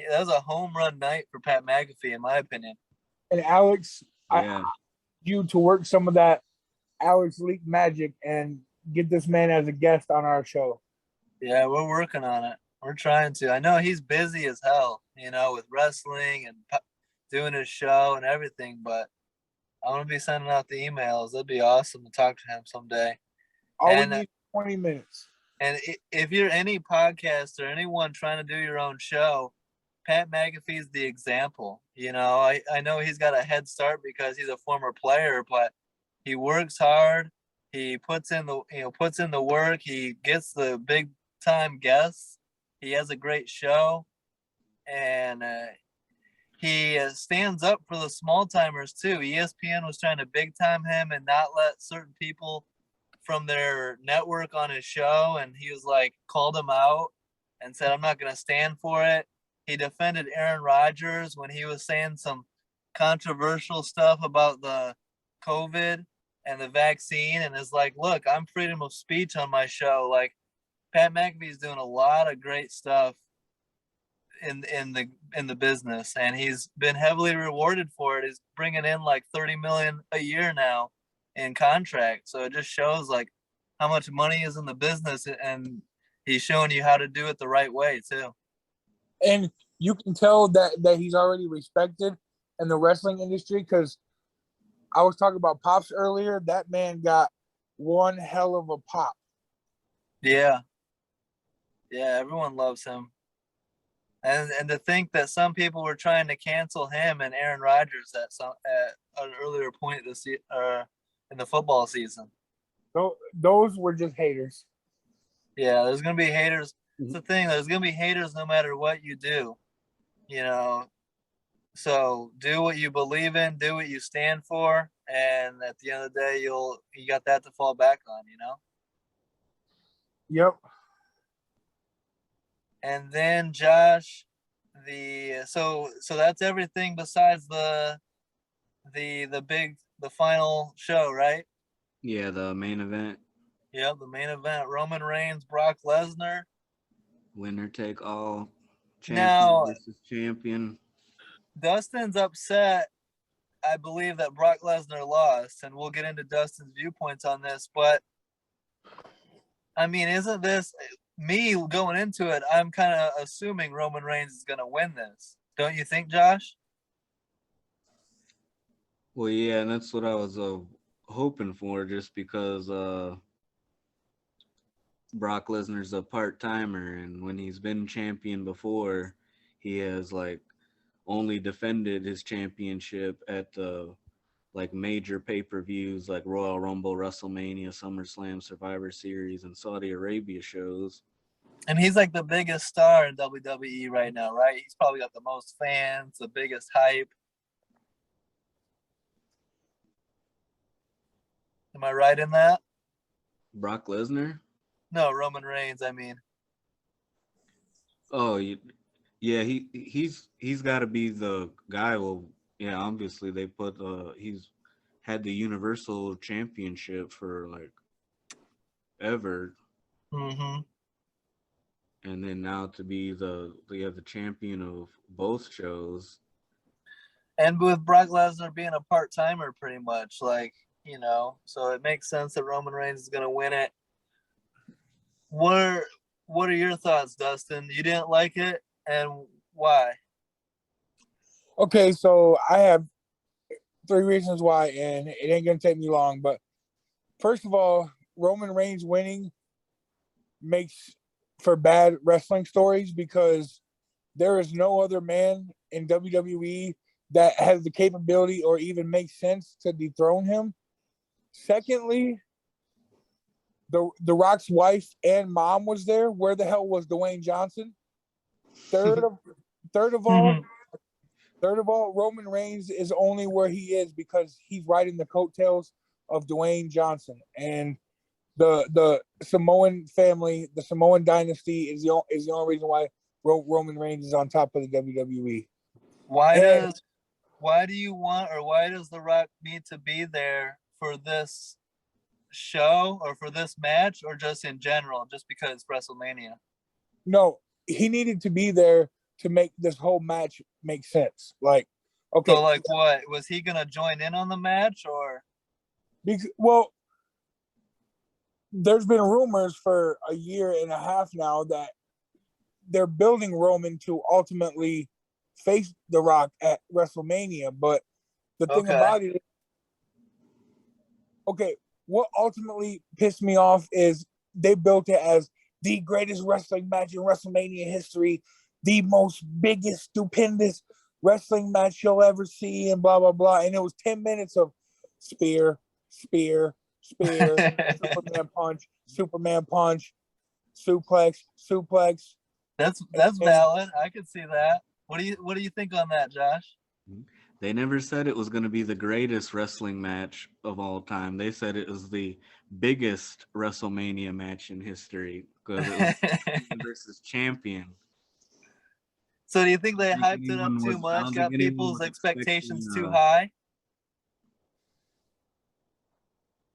Speaker 1: that was a home run night for Pat McAfee, in my opinion.
Speaker 2: And Alex,
Speaker 3: Yeah.
Speaker 2: you to work some of that Alex Leak magic and get this man as a guest on our show.
Speaker 1: Yeah, we're working on it. We're trying to. I know he's busy as hell, with wrestling and doing his show and everything, but I want to be sending out the emails. It'd be awesome to talk to him someday.
Speaker 2: All we need is 20 minutes.
Speaker 1: And if you're any podcast or anyone trying to do your own show, Pat McAfee's the example. I know he's got a head start because he's a former player, but he works hard. He puts in the work. He gets the big time guests. He has a great show, and he stands up for the small timers too. ESPN was trying to big time him and not let certain people from their network on his show, and he was like called him out and said, "I'm not going to stand for it." He defended Aaron Rodgers when he was saying some controversial stuff about the COVID and the vaccine, and is like, "Look, I'm freedom of speech on my show." Like, Pat McAfee's doing a lot of great stuff in the business, and he's been heavily rewarded for it. He's bringing in like $30 million a year now in contract, so it just shows like how much money is in the business, and he's showing you how to do it the right way too.
Speaker 2: And you can tell that he's already respected in the wrestling industry, because I was talking about Pops earlier. That man got one hell of a pop.
Speaker 1: Yeah, everyone loves him. And to think that some people were trying to cancel him and Aaron Rodgers at an earlier point this year, in the football season.
Speaker 2: So those were just haters.
Speaker 1: Yeah, there's gonna be haters. It's the thing. There's gonna be haters no matter what you do. you know. So do what you believe in, do what you stand for, and at the end of the day, you got that to fall back on, you know.
Speaker 2: Yep.
Speaker 1: And then Josh, so that's everything besides the final show, right?
Speaker 3: Yeah, the main event.
Speaker 1: Yeah, the main event: Roman Reigns, Brock Lesnar.
Speaker 3: Winner take all. Champion
Speaker 1: Now,
Speaker 3: versus champion.
Speaker 1: Dustin's upset, I believe, that Brock Lesnar lost, and we'll get into Dustin's viewpoints on this. But I mean, isn't this me going into it? I'm kind of assuming Roman Reigns is going to win this. Don't you think, Josh?
Speaker 3: Well, yeah, and that's what I was hoping for, just because Brock Lesnar's a part timer, and when he's been champion before, he has like only defended his championship at the like major pay-per-views like Royal Rumble, WrestleMania, SummerSlam, Survivor Series, and Saudi Arabia shows.
Speaker 1: And he's like the biggest star in WWE right now, right? He's probably got the most fans, the biggest hype. Am I right in that?
Speaker 3: Brock Lesnar?
Speaker 1: No, Roman Reigns, I mean.
Speaker 3: Oh, yeah, he's got to be the guy. Well, yeah, obviously they put he's had the Universal Championship for like ever,
Speaker 1: Mm-hmm.
Speaker 3: and then now to be the champion of both shows.
Speaker 1: And with Brock Lesnar being a part timer, pretty much, like, you know, so it makes sense that Roman Reigns is going to win it. What are your thoughts, Dustin? You didn't like it, and why?
Speaker 2: Okay, so I have 3 reasons why, and it ain't gonna take me long. But first of all, Roman Reigns winning makes for bad wrestling stories because there is no other man in WWE that has the capability or even makes sense to dethrone him. Secondly, the Rock's wife and mom was there. Where the hell was Dwayne Johnson? Third of third of all, Third of all, Roman Reigns is only where he is because he's riding the coattails of Dwayne Johnson, and the Samoan family, the Samoan dynasty is the only reason why Roman Reigns is on top of the WWE.
Speaker 1: Why do you want, or why does The Rock need to be there for this show or for this match, or just in general, just because WrestleMania?
Speaker 2: No, he needed to be there to make this whole match make sense. Like, okay,
Speaker 1: So like, what was he gonna join in on the match, or?
Speaker 2: because, well, there's been rumors for a year and a half now that they're building Roman to ultimately face The Rock at WrestleMania. But the thing about it, okay, what ultimately pissed me off is they built it as the greatest wrestling match in WrestleMania history, the most biggest, stupendous wrestling match you'll ever see, and blah, blah, blah. And it was 10 minutes of spear, spear, spear, Superman punch, suplex, suplex.
Speaker 1: That's valid. I could see that. What do you think on that, Josh?
Speaker 3: They never said it was going to be the greatest wrestling match of all time. They said it was the biggest WrestleMania match in history because it was champion versus champion.
Speaker 1: So do you think they hyped it up too much, got people's expectations too high?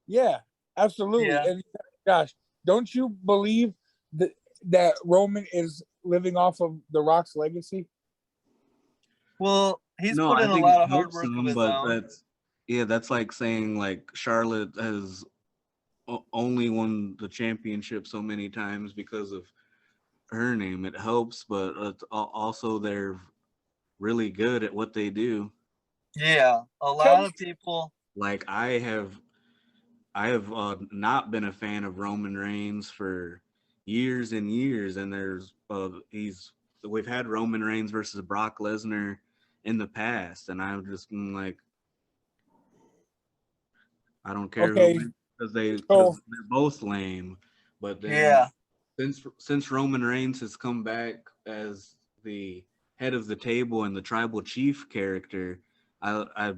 Speaker 2: Yeah, absolutely.
Speaker 1: Yeah.
Speaker 2: And gosh, don't you believe that Roman is living off of The Rock's legacy?
Speaker 1: Well, he's put in a lot of hard work of his own.
Speaker 3: That's like saying like Charlotte has only won the championship so many times because of her name. It helps, but also they're really good at what they do.
Speaker 1: Yeah, a lot of people.
Speaker 3: Like I have not been a fan of Roman Reigns for years and years, and we've had Roman Reigns versus Brock Lesnar in the past, and I'm just like, I don't care who, because they're both lame. But then since Roman Reigns has come back as the head of the table and the tribal chief character. I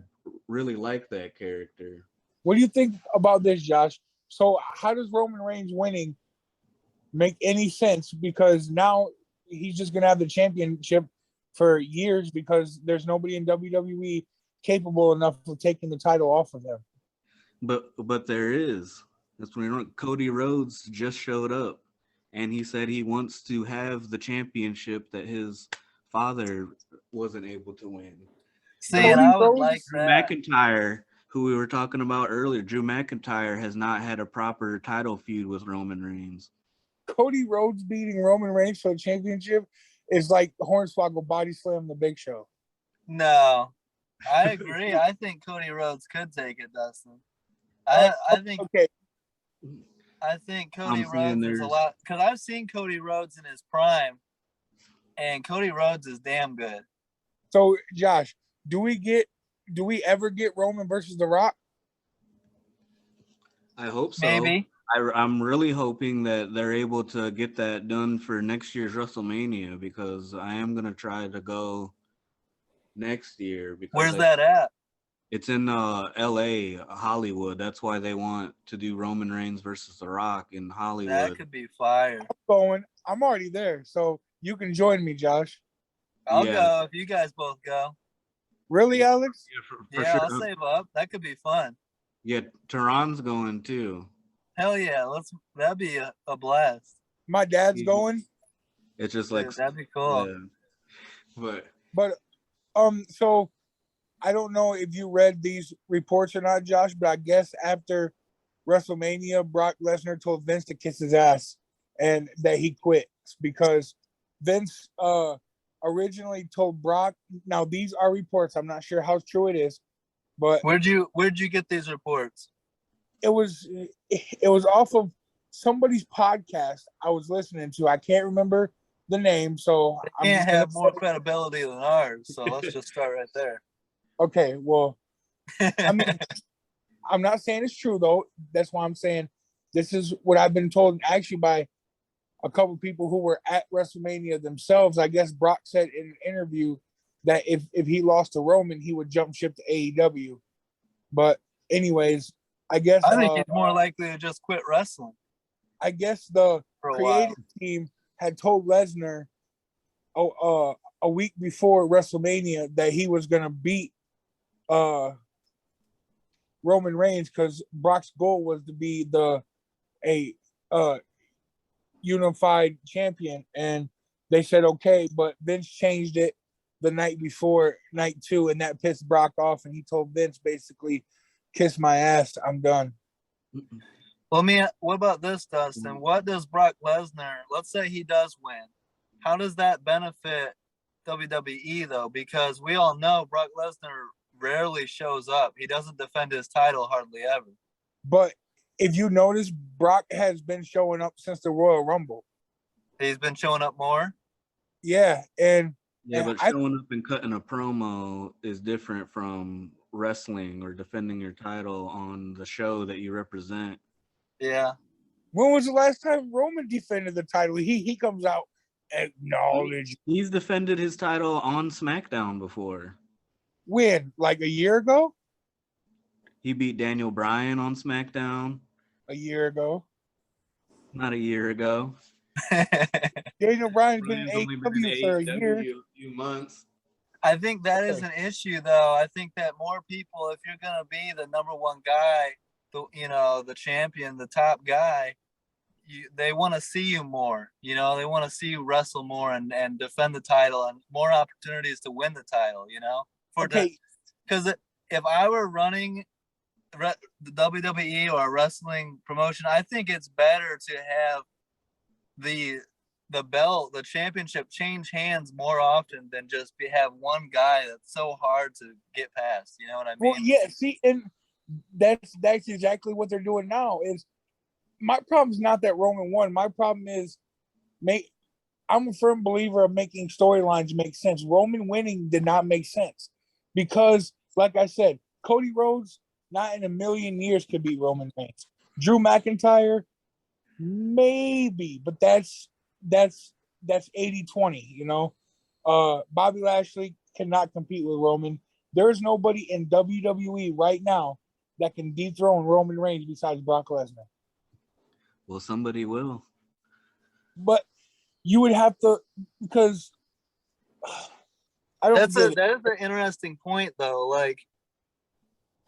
Speaker 3: really like that character.
Speaker 2: What do you think about this, Josh? So how does Roman Reigns winning make any sense? Because now he's just gonna have the championship for years because there's nobody in WWE capable enough of taking the title off of him.
Speaker 3: But there is. That's when Cody Rhodes just showed up, and he said he wants to have the championship that his father wasn't able to win.
Speaker 1: See, and I would like
Speaker 3: Drew
Speaker 1: that.
Speaker 3: McIntyre, who we were talking about earlier, Drew McIntyre has not had a proper title feud with Roman Reigns.
Speaker 2: Cody Rhodes beating Roman Reigns for the championship is like Hornswoggle body slam the Big Show.
Speaker 1: No, I agree. I think Cody Rhodes could take it, Dustin. I think
Speaker 2: okay.
Speaker 1: I think Cody
Speaker 3: I'm saying
Speaker 1: Rhodes is a lot because I've seen Cody Rhodes in his prime, and Cody Rhodes is damn good.
Speaker 2: So, Josh, do we ever get Roman versus The Rock?
Speaker 3: I hope so.
Speaker 1: Maybe.
Speaker 3: I'm really hoping that they're able to get that done for next year's WrestleMania because I am gonna try to go next year. Because
Speaker 1: Where's that at?
Speaker 3: It's in L.A., Hollywood. That's why they want to do Roman Reigns versus The Rock in Hollywood.
Speaker 1: That could be fire.
Speaker 2: I'm already there, so you can join me, Josh.
Speaker 1: I'll go if you guys both go.
Speaker 2: Really, Alex?
Speaker 3: Yeah, for
Speaker 1: yeah,
Speaker 3: sure.
Speaker 1: I'll save up. That could be fun.
Speaker 3: Yeah, Tehran's going too.
Speaker 1: Hell yeah, that'd be a blast.
Speaker 2: My dad's going.
Speaker 3: It's just like
Speaker 1: Dude, that'd be cool.
Speaker 3: Yeah.
Speaker 2: But so I don't know if you read these reports or not, Josh, but I guess after WrestleMania, Brock Lesnar told Vince to kiss his ass and that he quit because Vince originally told Brock. Now these are reports. I'm not sure how true it is, but
Speaker 1: where'd you get these reports?
Speaker 2: It was off of somebody's podcast I was listening to. I can't remember the name, so
Speaker 1: I can't have more credibility than ours. So let's just start right there.
Speaker 2: Okay, well, I mean, I'm not saying it's true though. That's why I'm saying this is what I've been told actually by a couple people who were at WrestleMania themselves. I guess Brock said in an interview that if he lost to Roman, he would jump ship to AEW. But anyways, I guess
Speaker 1: I think he's more likely to just quit wrestling.
Speaker 2: I guess the creative team had told Lesnar a week before WrestleMania that he was gonna beat Roman Reigns because Brock's goal was to be a unified champion, and they said okay, but Vince changed it the night before night 2, and that pissed Brock off, and he told Vince basically, "Kiss my ass, I'm done."
Speaker 1: Well, what about this, Dustin? What does Brock Lesnar? Let's say he does win. How does that benefit WWE though? Because we all know Brock Lesnar rarely shows up. He doesn't defend his title hardly ever.
Speaker 2: But if you notice, Brock has been showing up since the Royal Rumble.
Speaker 1: He's been showing up more?
Speaker 2: Yeah,
Speaker 3: but showing up and cutting a promo is different from wrestling or defending your title on the show that you represent.
Speaker 1: Yeah.
Speaker 2: When was the last time Roman defended the title? He comes out acknowledge.
Speaker 3: He's defended his title on SmackDown before.
Speaker 2: When? Like a year ago?
Speaker 3: He beat Daniel Bryan on SmackDown.
Speaker 2: A year ago.
Speaker 3: Not a year ago.
Speaker 2: Daniel Bryan's been in AEW for a year.
Speaker 3: A few months.
Speaker 1: I think that is an issue, though. I think that more people, if you're going to be the number one guy, the champion, the top guy, they want to see you more. They want to see you wrestle more and defend the title and more opportunities to win the title, Because if I were running the WWE or a wrestling promotion, I think it's better to have the belt, the championship, change hands more often than just have one guy that's so hard to get past. You know what I mean?
Speaker 2: Well, yeah. See, and that's exactly what they're doing now. Is my problem is not that Roman won. My problem is I'm a firm believer of making storylines make sense. Roman winning did not make sense because, like I said, Cody Rhodes not in a million years could beat Roman Reigns. Drew McIntyre, maybe, but that's 80-20, Bobby Lashley cannot compete with Roman. There is nobody in WWE right now that can dethrone Roman Reigns besides Brock Lesnar.
Speaker 3: Well, somebody will.
Speaker 2: But you would have to, because I don't get it.
Speaker 1: That is an interesting point though. Like,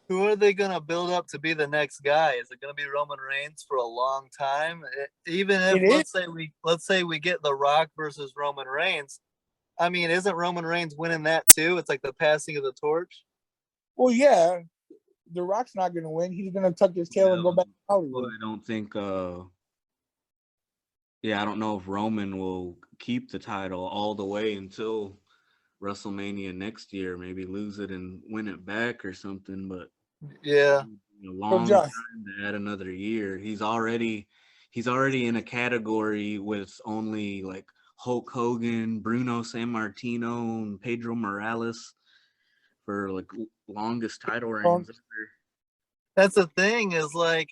Speaker 1: who are they gonna build up to be the next guy? Is it gonna be Roman Reigns for a long time? Even if let's say we get The Rock versus Roman Reigns, I mean, isn't Roman Reigns winning that too? It's like the passing of the torch.
Speaker 2: Well, yeah, The Rock's not going to win. He's going to tuck his tail and go back to Hollywood.
Speaker 3: Well, I don't think. Yeah, I don't know if Roman will keep the title all the way until WrestleMania next year. Maybe lose it and win it back or something. But
Speaker 1: Yeah,
Speaker 3: a long time to add another year. He's already in a category with only like Hulk Hogan, Bruno Sammartino, and Pedro Morales for like longest title reigns ever.
Speaker 1: That's the thing, is like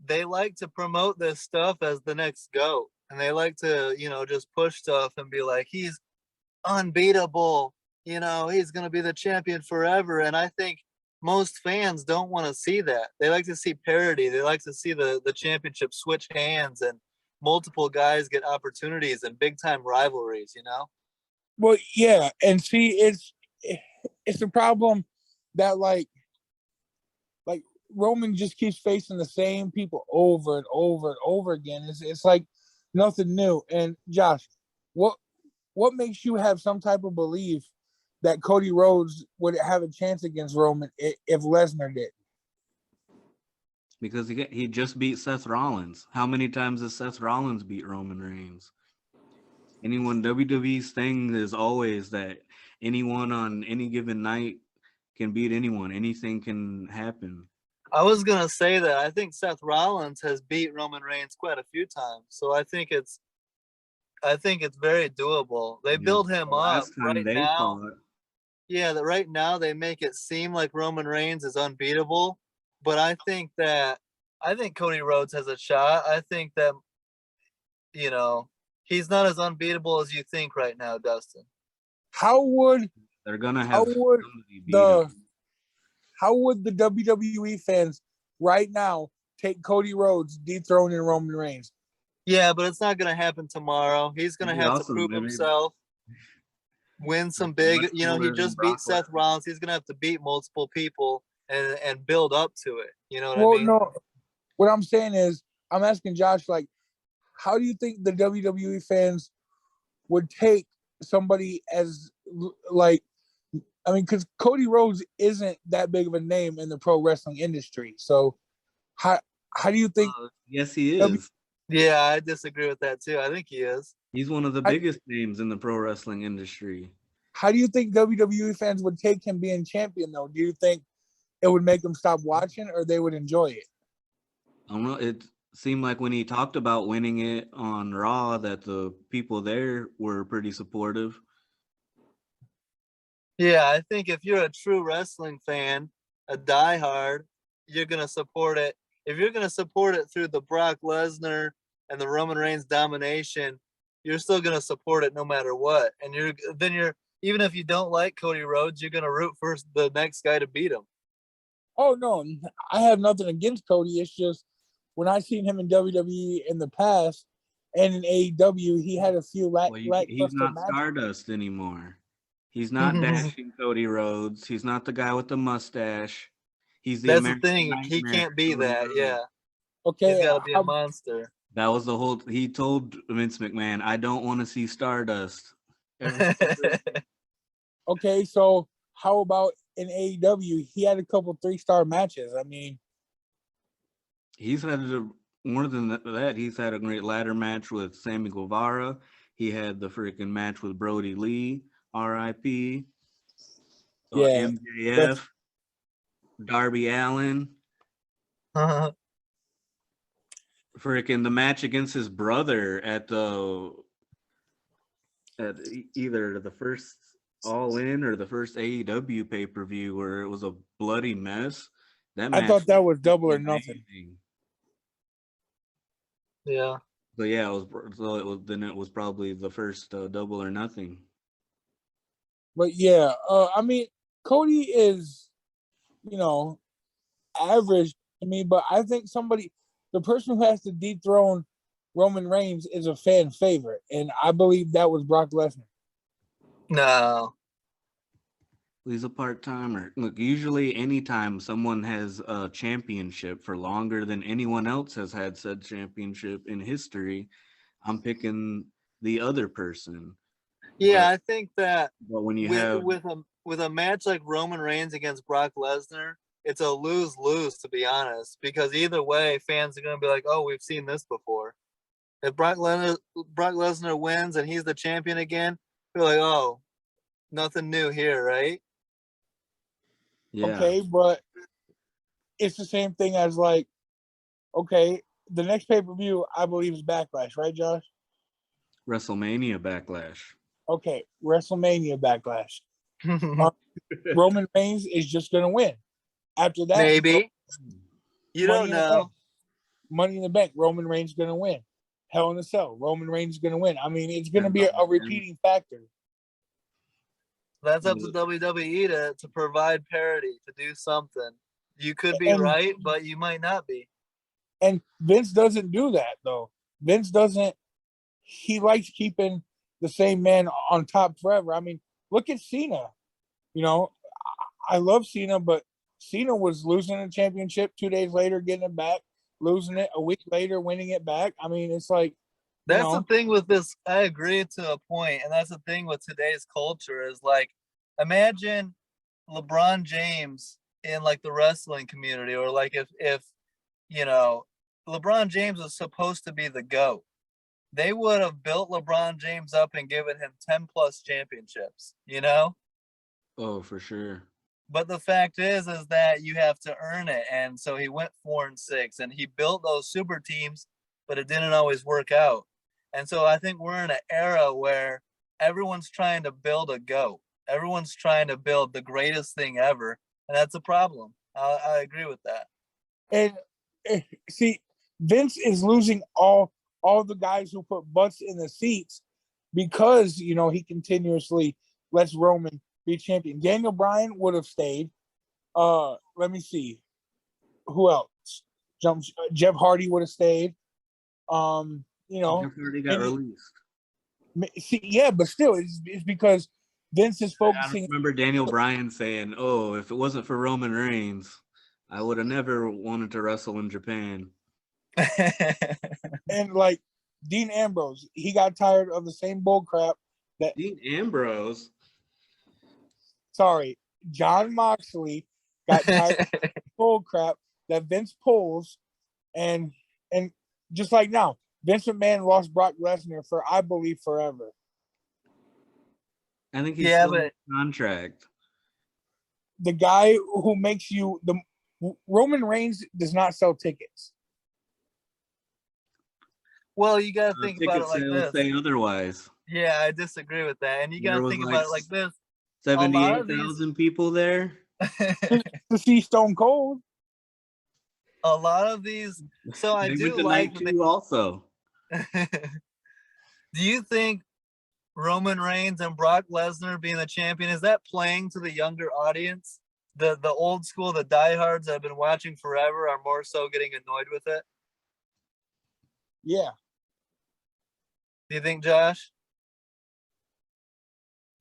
Speaker 1: they like to promote this stuff as the next GOAT, and they like to, just push stuff and be like, he's unbeatable, he's gonna be the champion forever. And I think most fans don't want to see that. They like to see parity. They like to see the championship switch hands and multiple guys get opportunities and big time rivalries,
Speaker 2: Well, yeah, and see, it's a problem that like Roman just keeps facing the same people over and over and over again. It's like nothing new. And Josh, what makes you have some type of belief that Cody Rhodes would have a chance against Roman if Lesnar did?
Speaker 3: Because he just beat Seth Rollins. How many times has Seth Rollins beat Roman Reigns? WWE's thing is always that anyone on any given night can beat anyone. Anything can happen.
Speaker 1: I was gonna say that I think Seth Rollins has beat Roman Reigns quite a few times, so I think it's very doable. They build him up right now. Yeah, that right now they make it seem like Roman Reigns is unbeatable, but I think Cody Rhodes has a shot. I think that he's not as unbeatable as you think right now, Dustin.
Speaker 2: How would
Speaker 3: they're gonna have
Speaker 2: how would the WWE fans right now take Cody Rhodes dethroning Roman Reigns?
Speaker 1: Yeah, but it's not going to happen tomorrow. He's going to have to prove himself, win some big. He just beat Seth Rollins. He's going to have to beat multiple people and build up to it. You know what I mean?
Speaker 2: No. What I'm saying is, I'm asking Josh, like, how do you think the WWE fans would take somebody as like? I mean, because Cody Rhodes isn't that big of a name in the pro wrestling industry. So how do you think?
Speaker 3: Yes, he is.
Speaker 1: Yeah, I disagree with that too. I think he is.
Speaker 3: He's one of the biggest names in the pro wrestling industry.
Speaker 2: How do you think WWE fans would take him being champion, though? Do you think it would make them stop watching, or they would enjoy it?
Speaker 3: I don't know. It seemed like when he talked about winning it on Raw that the people there were pretty supportive.
Speaker 1: Yeah, I think if you're a true wrestling fan, a diehard, you're going to support it. If you're going to support it through the Brock Lesnar and the Roman Reigns domination, you're still going to support it no matter what. And you're even if you don't like Cody Rhodes, you're going to root for the next guy to beat him.
Speaker 2: Oh, no, I have nothing against Cody. It's just when I seen him in WWE in the past and in AEW, he had a few
Speaker 3: he's not matches. Stardust anymore. He's not dashing Cody Rhodes. He's not the guy with the mustache. He's the
Speaker 1: That's the thing. He can't be that. Yeah.
Speaker 2: Okay.
Speaker 1: He's got to be a monster.
Speaker 3: That was the whole. He told Vince McMahon, "I don't want to see Stardust."
Speaker 2: Okay, so how about in AEW? He had a couple 3-star matches. I mean,
Speaker 3: he's had more than that. He's had a great ladder match with Sammy Guevara. He had the freaking match with Brody Lee. R.I.P.
Speaker 2: Yeah,
Speaker 3: MJF, Darby Allin. Freaking the match against his brother at either the first All In or the first AEW pay-per-view where it was a bloody mess.
Speaker 2: I thought that was Double or Nothing.
Speaker 1: Yeah.
Speaker 3: So yeah, it was probably the first Double or Nothing.
Speaker 2: But yeah, I mean, Cody is, you know, average to me, but I think the person who has to dethrone Roman Reigns is a fan favorite, and I believe that was Brock Lesnar.
Speaker 1: No.
Speaker 3: He's a part timer. Look, usually, anytime someone has a championship for longer than anyone else has had said championship in history, I'm picking the other person.
Speaker 1: Yeah,
Speaker 3: But
Speaker 1: I think that
Speaker 3: but when you
Speaker 1: with
Speaker 3: have
Speaker 1: with a match like Roman Reigns against Brock Lesnar, it's a lose-lose, to be honest, because either way, fans are going to be like, "Oh, we've seen this before." If Brock Lesnar wins and he's the champion again, we're like, "Oh, nothing new here, right?"
Speaker 3: yeah,
Speaker 2: Okay, but it's the same thing as like, okay, the next pay per view I believe is Backlash, right, Josh?
Speaker 3: WrestleMania Backlash.
Speaker 2: Okay, WrestleMania Backlash. Roman Reigns is just gonna win. After that,
Speaker 1: Maybe. You
Speaker 2: Money
Speaker 1: don't
Speaker 2: in the Bank.
Speaker 1: know.
Speaker 2: Money in the Bank. Roman Reigns gonna win. Hell in a Cell. Roman Reigns gonna win. I mean, it's gonna be a repeating factor.
Speaker 1: That's up to WWE to provide parity, to do something. You could be
Speaker 2: And
Speaker 1: right, but you might not be.
Speaker 2: and Vince doesn't do that though. Vince doesn't. He likes keeping the same man on top forever. I mean, look at Cena. You know, I love Cena, but Cena was losing a championship 2 days later, getting it back, losing it a week later, winning it back. I mean, it's like, you
Speaker 1: That's the
Speaker 2: know,
Speaker 1: thing with this. I agree to a point, and that's the thing with today's culture is like, imagine LeBron James in like the wrestling community, or like if you know LeBron James was supposed to be the GOAT, they would have built LeBron James up and given him 10 plus championships, you know?
Speaker 3: Oh, for sure.
Speaker 1: But the fact is that you have to earn it. And so he went 4-6 and he built those super teams, but it didn't always work out. And so I think we're in an era where everyone's trying to build a GOAT. Everyone's trying to build the greatest thing ever. And that's a problem. I agree with that.
Speaker 2: and see, Vince is losing all the guys who put butts in the seats because he continuously lets Roman be champion. Daniel Bryan would have stayed. Let me see, who else? Jeff Hardy would have stayed.
Speaker 3: Jeff Hardy got released.
Speaker 2: See, yeah, but still, it's because Vince is
Speaker 3: I
Speaker 2: focusing.
Speaker 3: remember Daniel Bryan saying, "Oh, if it wasn't for Roman Reigns, I would have never wanted to wrestle in Japan."
Speaker 2: And like Dean Ambrose, he got tired of the same bull crap that
Speaker 3: Dean Ambrose.
Speaker 2: Sorry, John Moxley got tired of the bull crap that Vince pulls, and just like now, Vince McMahon lost Brock Lesnar for, I believe, forever.
Speaker 3: I think he's still in contract.
Speaker 2: The guy who makes you the Roman Reigns does not sell tickets.
Speaker 1: Well, you got to think about it like
Speaker 3: this. Say otherwise.
Speaker 1: Yeah, I disagree with that. And you got to think about it like this.
Speaker 3: 78,000 people there
Speaker 2: to see Stone Cold.
Speaker 1: A lot of these. So I do like
Speaker 3: too also.
Speaker 1: Do you think Roman Reigns and Brock Lesnar being the champion, is that playing to the younger audience? The old school, the diehards that have been watching forever are more so getting annoyed with it?
Speaker 2: Yeah.
Speaker 1: Do you think, Josh?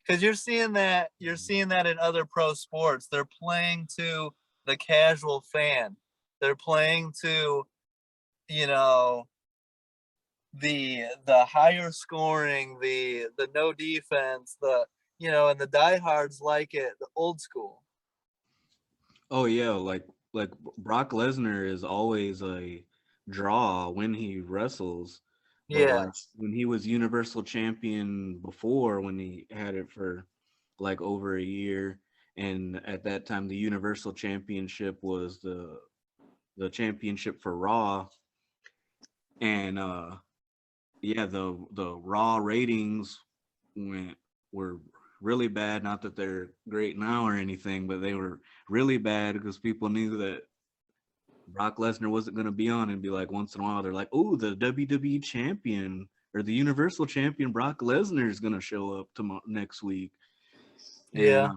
Speaker 1: Because you're seeing that in other pro sports. They're playing to the casual fan. They're playing to, the higher scoring, the no defense, and the diehards like it, the old school.
Speaker 3: Oh yeah, like Brock Lesnar is always a draw when he wrestles.
Speaker 1: Yeah.
Speaker 3: Like when he was Universal Champion before, when he had it for like over a year, and at that time the Universal Championship was the championship for Raw, and yeah, the Raw ratings were really bad. Not that they're great now or anything, but they were really bad because people knew that Brock Lesnar wasn't going to be on, and be like, once in a while they're like, "Oh, the WWE champion or the Universal champion Brock Lesnar is going to show up next week."
Speaker 1: Yeah.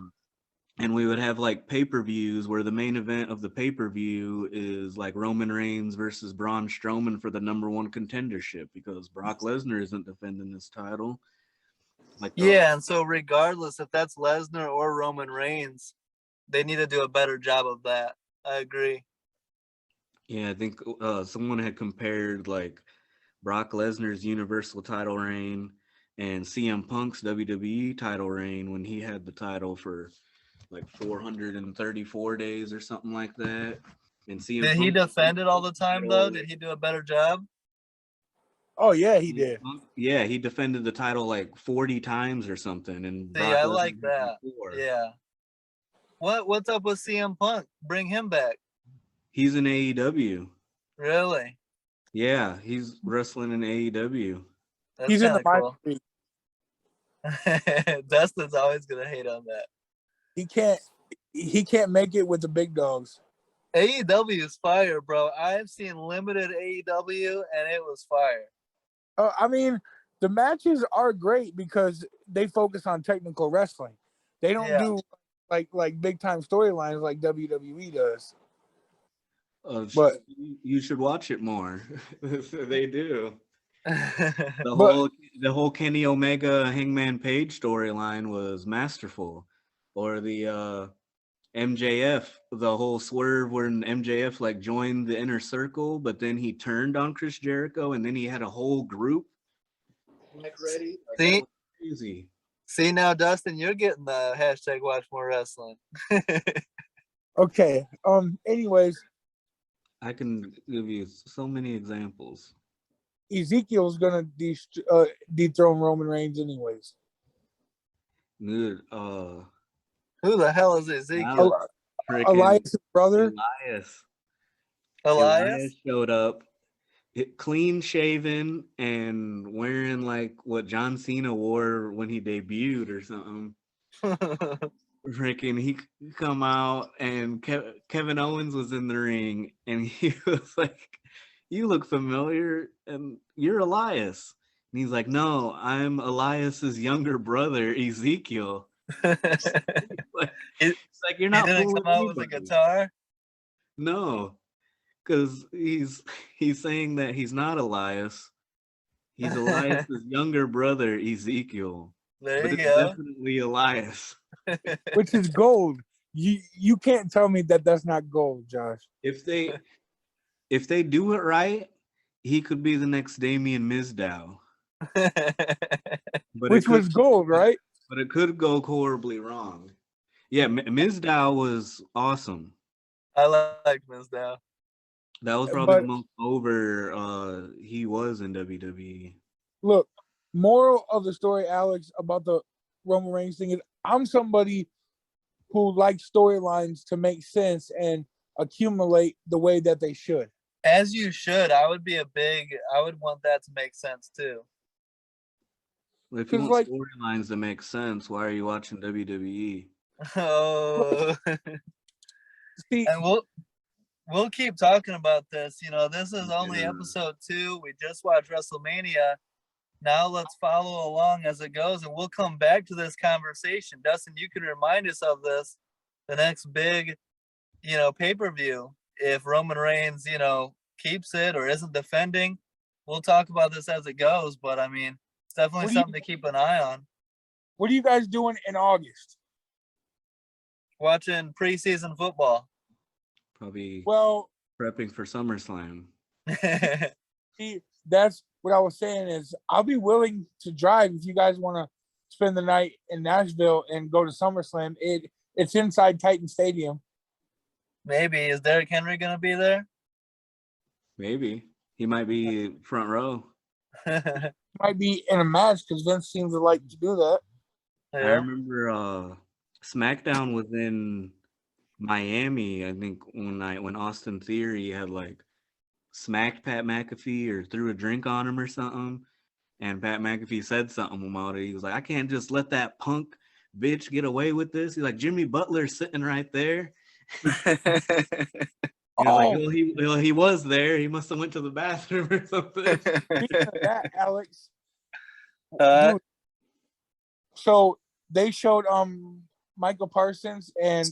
Speaker 3: And we would have like pay-per-views where the main event of the pay-per-view is like Roman Reigns versus Braun Strowman for the #1 contendership because Brock Lesnar isn't defending this title. Like
Speaker 1: Yeah, and so regardless if that's Lesnar or Roman Reigns, they need to do a better job of that. I agree.
Speaker 3: Yeah, I think someone had compared like Brock Lesnar's Universal title reign and CM Punk's WWE title reign when he had the title for like 434 days or something like that. And CM
Speaker 1: Did he
Speaker 3: Punk
Speaker 1: defend it all the time though? Did he do a better job?
Speaker 2: Oh yeah, he did.
Speaker 3: Yeah, he defended the title like 40 times or something, and
Speaker 1: See,
Speaker 3: Brock
Speaker 1: I
Speaker 3: Lesnar
Speaker 1: like
Speaker 3: had
Speaker 1: that.
Speaker 3: like 4.
Speaker 1: Yeah. What's up with CM Punk? Bring him back.
Speaker 3: He's in AEW.
Speaker 1: Really?
Speaker 3: Yeah, he's wrestling in AEW.
Speaker 1: That's
Speaker 2: He's in the
Speaker 1: kind of
Speaker 2: minor league.
Speaker 1: cool. Dustin's always gonna hate on that.
Speaker 2: He can't make it with the big dogs.
Speaker 1: AEW is fire, bro. I've seen limited AEW and it was fire.
Speaker 2: I mean, the matches are great because they focus on technical wrestling. They don't do like big time storylines like WWE does. But
Speaker 3: You should watch it more. They do.
Speaker 1: Yeah.
Speaker 3: The whole Kenny Omega Hangman Page storyline was masterful. Or the MJF, the whole swerve when MJF like joined the inner circle, but then he turned on Chris Jericho, and then he had a whole group like ready. Like, that was crazy.
Speaker 1: See now, Dustin, you're getting the hashtag watch more wrestling.
Speaker 2: okay. Anyways,
Speaker 3: I can give you so many examples.
Speaker 2: Ezekiel's gonna dethrone Roman Reigns anyways.
Speaker 3: Dude,
Speaker 1: Who the hell is Ezekiel?
Speaker 2: Elias' brother.
Speaker 1: Elias
Speaker 3: showed up, clean shaven and wearing like what John Cena wore when he debuted or something. Freaking, he come out and Kevin Owens was in the ring and he was like, "You look familiar, and you're Elias." And he's like, "No, I'm Elias's younger brother, Ezekiel." It's like you're not.
Speaker 1: He didn't come out with a guitar.
Speaker 3: No, because he's saying that he's not Elias. He's Elias's younger brother, Ezekiel.
Speaker 1: There you
Speaker 3: it's
Speaker 1: go.
Speaker 3: Definitely Elias.
Speaker 2: Which is gold. You can't tell me that that's not gold, Josh.
Speaker 3: If they do it right, he could be the next Damien Mizdow.
Speaker 2: Which was gold, right?
Speaker 3: But it could go horribly wrong. Yeah, Mizdow was awesome.
Speaker 1: I like Mizdow.
Speaker 3: That was probably the most over he was in WWE.
Speaker 2: Look, moral of the story, Alex, about the Roman Reigns thing is I'm somebody who likes storylines to make sense and accumulate the way that they should.
Speaker 1: As you should. I would want that to make sense too.
Speaker 3: If you want storylines to make sense, why are you watching WWE?
Speaker 1: Oh. And we'll keep talking about this. You know, this is only episode 2. We just watched Wrestlemania. Now let's follow along as it goes, and we'll come back to this conversation. Dustin, you can remind us of this, the next big, pay-per-view. If Roman Reigns, keeps it or isn't defending, we'll talk about this as it goes. But I mean, it's definitely something to keep an eye on.
Speaker 2: What are you guys doing in August?
Speaker 1: Watching preseason football.
Speaker 3: Probably prepping for SummerSlam.
Speaker 2: See, that's what I was saying is I'll be willing to drive if you guys want to spend the night in Nashville and go to SummerSlam. It's inside Titan Stadium.
Speaker 1: Maybe. Is Derrick Henry going to be there?
Speaker 3: Maybe. He might be front row.
Speaker 2: Might be in a match because Vince seems to like to do that.
Speaker 3: Yeah. I remember SmackDown was in Miami, I think, one night when Austin Theory had like smacked Pat McAfee or threw a drink on him or something. And Pat McAfee said something about it. He was like, "I can't just let that punk bitch get away with this." He's like, "Jimmy Butler's sitting right there." He was there. He must have went to the bathroom or something.
Speaker 2: Speaking of that, Alex. Dude, so they showed Michael Parsons and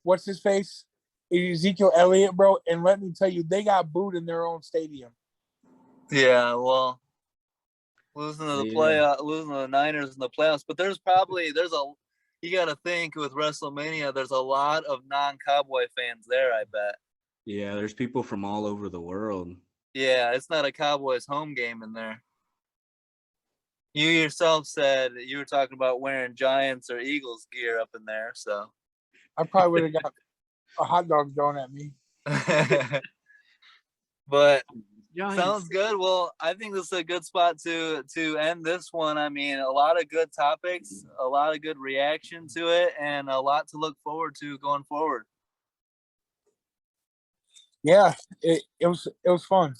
Speaker 2: what's his face? Ezekiel Elliott, bro. And let me tell you, they got booed in their own stadium.
Speaker 1: Yeah, well, losing to the
Speaker 3: Yeah.
Speaker 1: losing to the Niners in the playoffs. But you got to think with WrestleMania, there's a lot of non-Cowboy fans there. I bet.
Speaker 3: Yeah, there's people from all over the world.
Speaker 1: Yeah, it's not a Cowboys home game in there. You yourself said you were talking about wearing Giants or Eagles gear up in there, so.
Speaker 2: I probably would have got a hot dog thrown at me.
Speaker 1: But
Speaker 3: Giants.
Speaker 1: sounds good. Well, I think this is a good spot to end this one. I mean, a lot of good topics, a lot of good reaction to it, and a lot to look forward to going forward.
Speaker 2: Yeah, it was fun.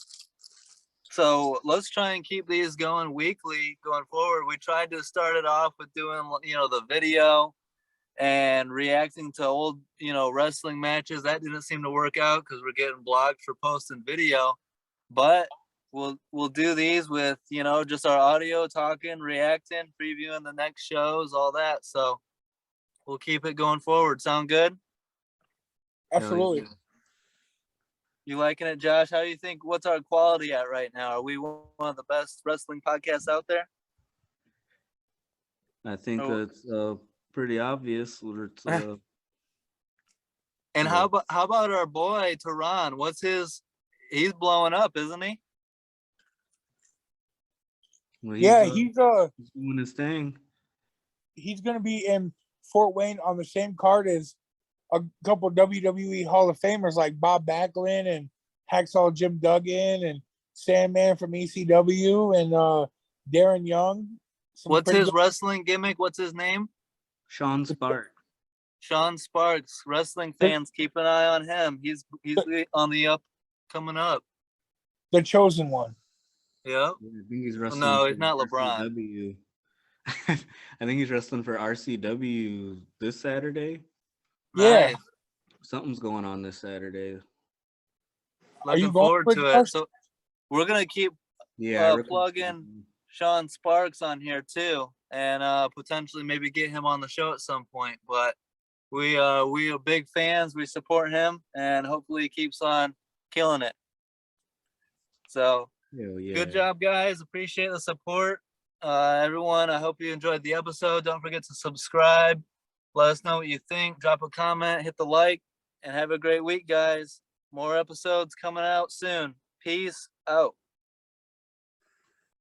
Speaker 1: So let's try and keep these going weekly going forward. We tried to start it off with doing, the video and reacting to old, wrestling matches. That didn't seem to work out because we're getting blocked for posting video. But we'll do these with, just our audio, talking, reacting, previewing the next shows, all that. So we'll keep it going forward. Sound good?
Speaker 2: Absolutely.
Speaker 1: You liking it, Josh? How do you think? What's our quality at right now? Are we one of the best wrestling podcasts out there?
Speaker 3: I think it's pretty obvious. It's,
Speaker 1: and how about our boy Tehran? He's blowing up, isn't he?
Speaker 3: Well,
Speaker 2: he's
Speaker 3: doing his thing.
Speaker 2: He's gonna be in Fort Wayne on the same card as a couple WWE Hall of Famers like Bob Backlund and Hacksaw Jim Duggan and Sandman from ECW and Darren Young.
Speaker 1: What's his wrestling gimmick? What's his name?
Speaker 3: Sean Sparks.
Speaker 1: Sean Sparks. Wrestling fans, keep an eye on him. He's on the up, coming up.
Speaker 2: The chosen one.
Speaker 1: Yeah.
Speaker 3: I think he's wrestling.
Speaker 1: No, he's not LeBron.
Speaker 3: RCW. I think he's wrestling for RCW this Saturday.
Speaker 2: Yeah.
Speaker 1: Nice.
Speaker 3: Something's going on this Saturday.
Speaker 1: Looking forward to it. So we're gonna keep plugging Sean Sparks on here too, and potentially maybe get him on the show at some point. But we are big fans. We support him, and hopefully he keeps on killing it. So good job, guys. Appreciate the support. Everyone, I hope you enjoyed the episode. Don't forget to subscribe. Let us know what you think. Drop a comment, hit the like, and have a great week, guys. More episodes coming out soon. Peace out.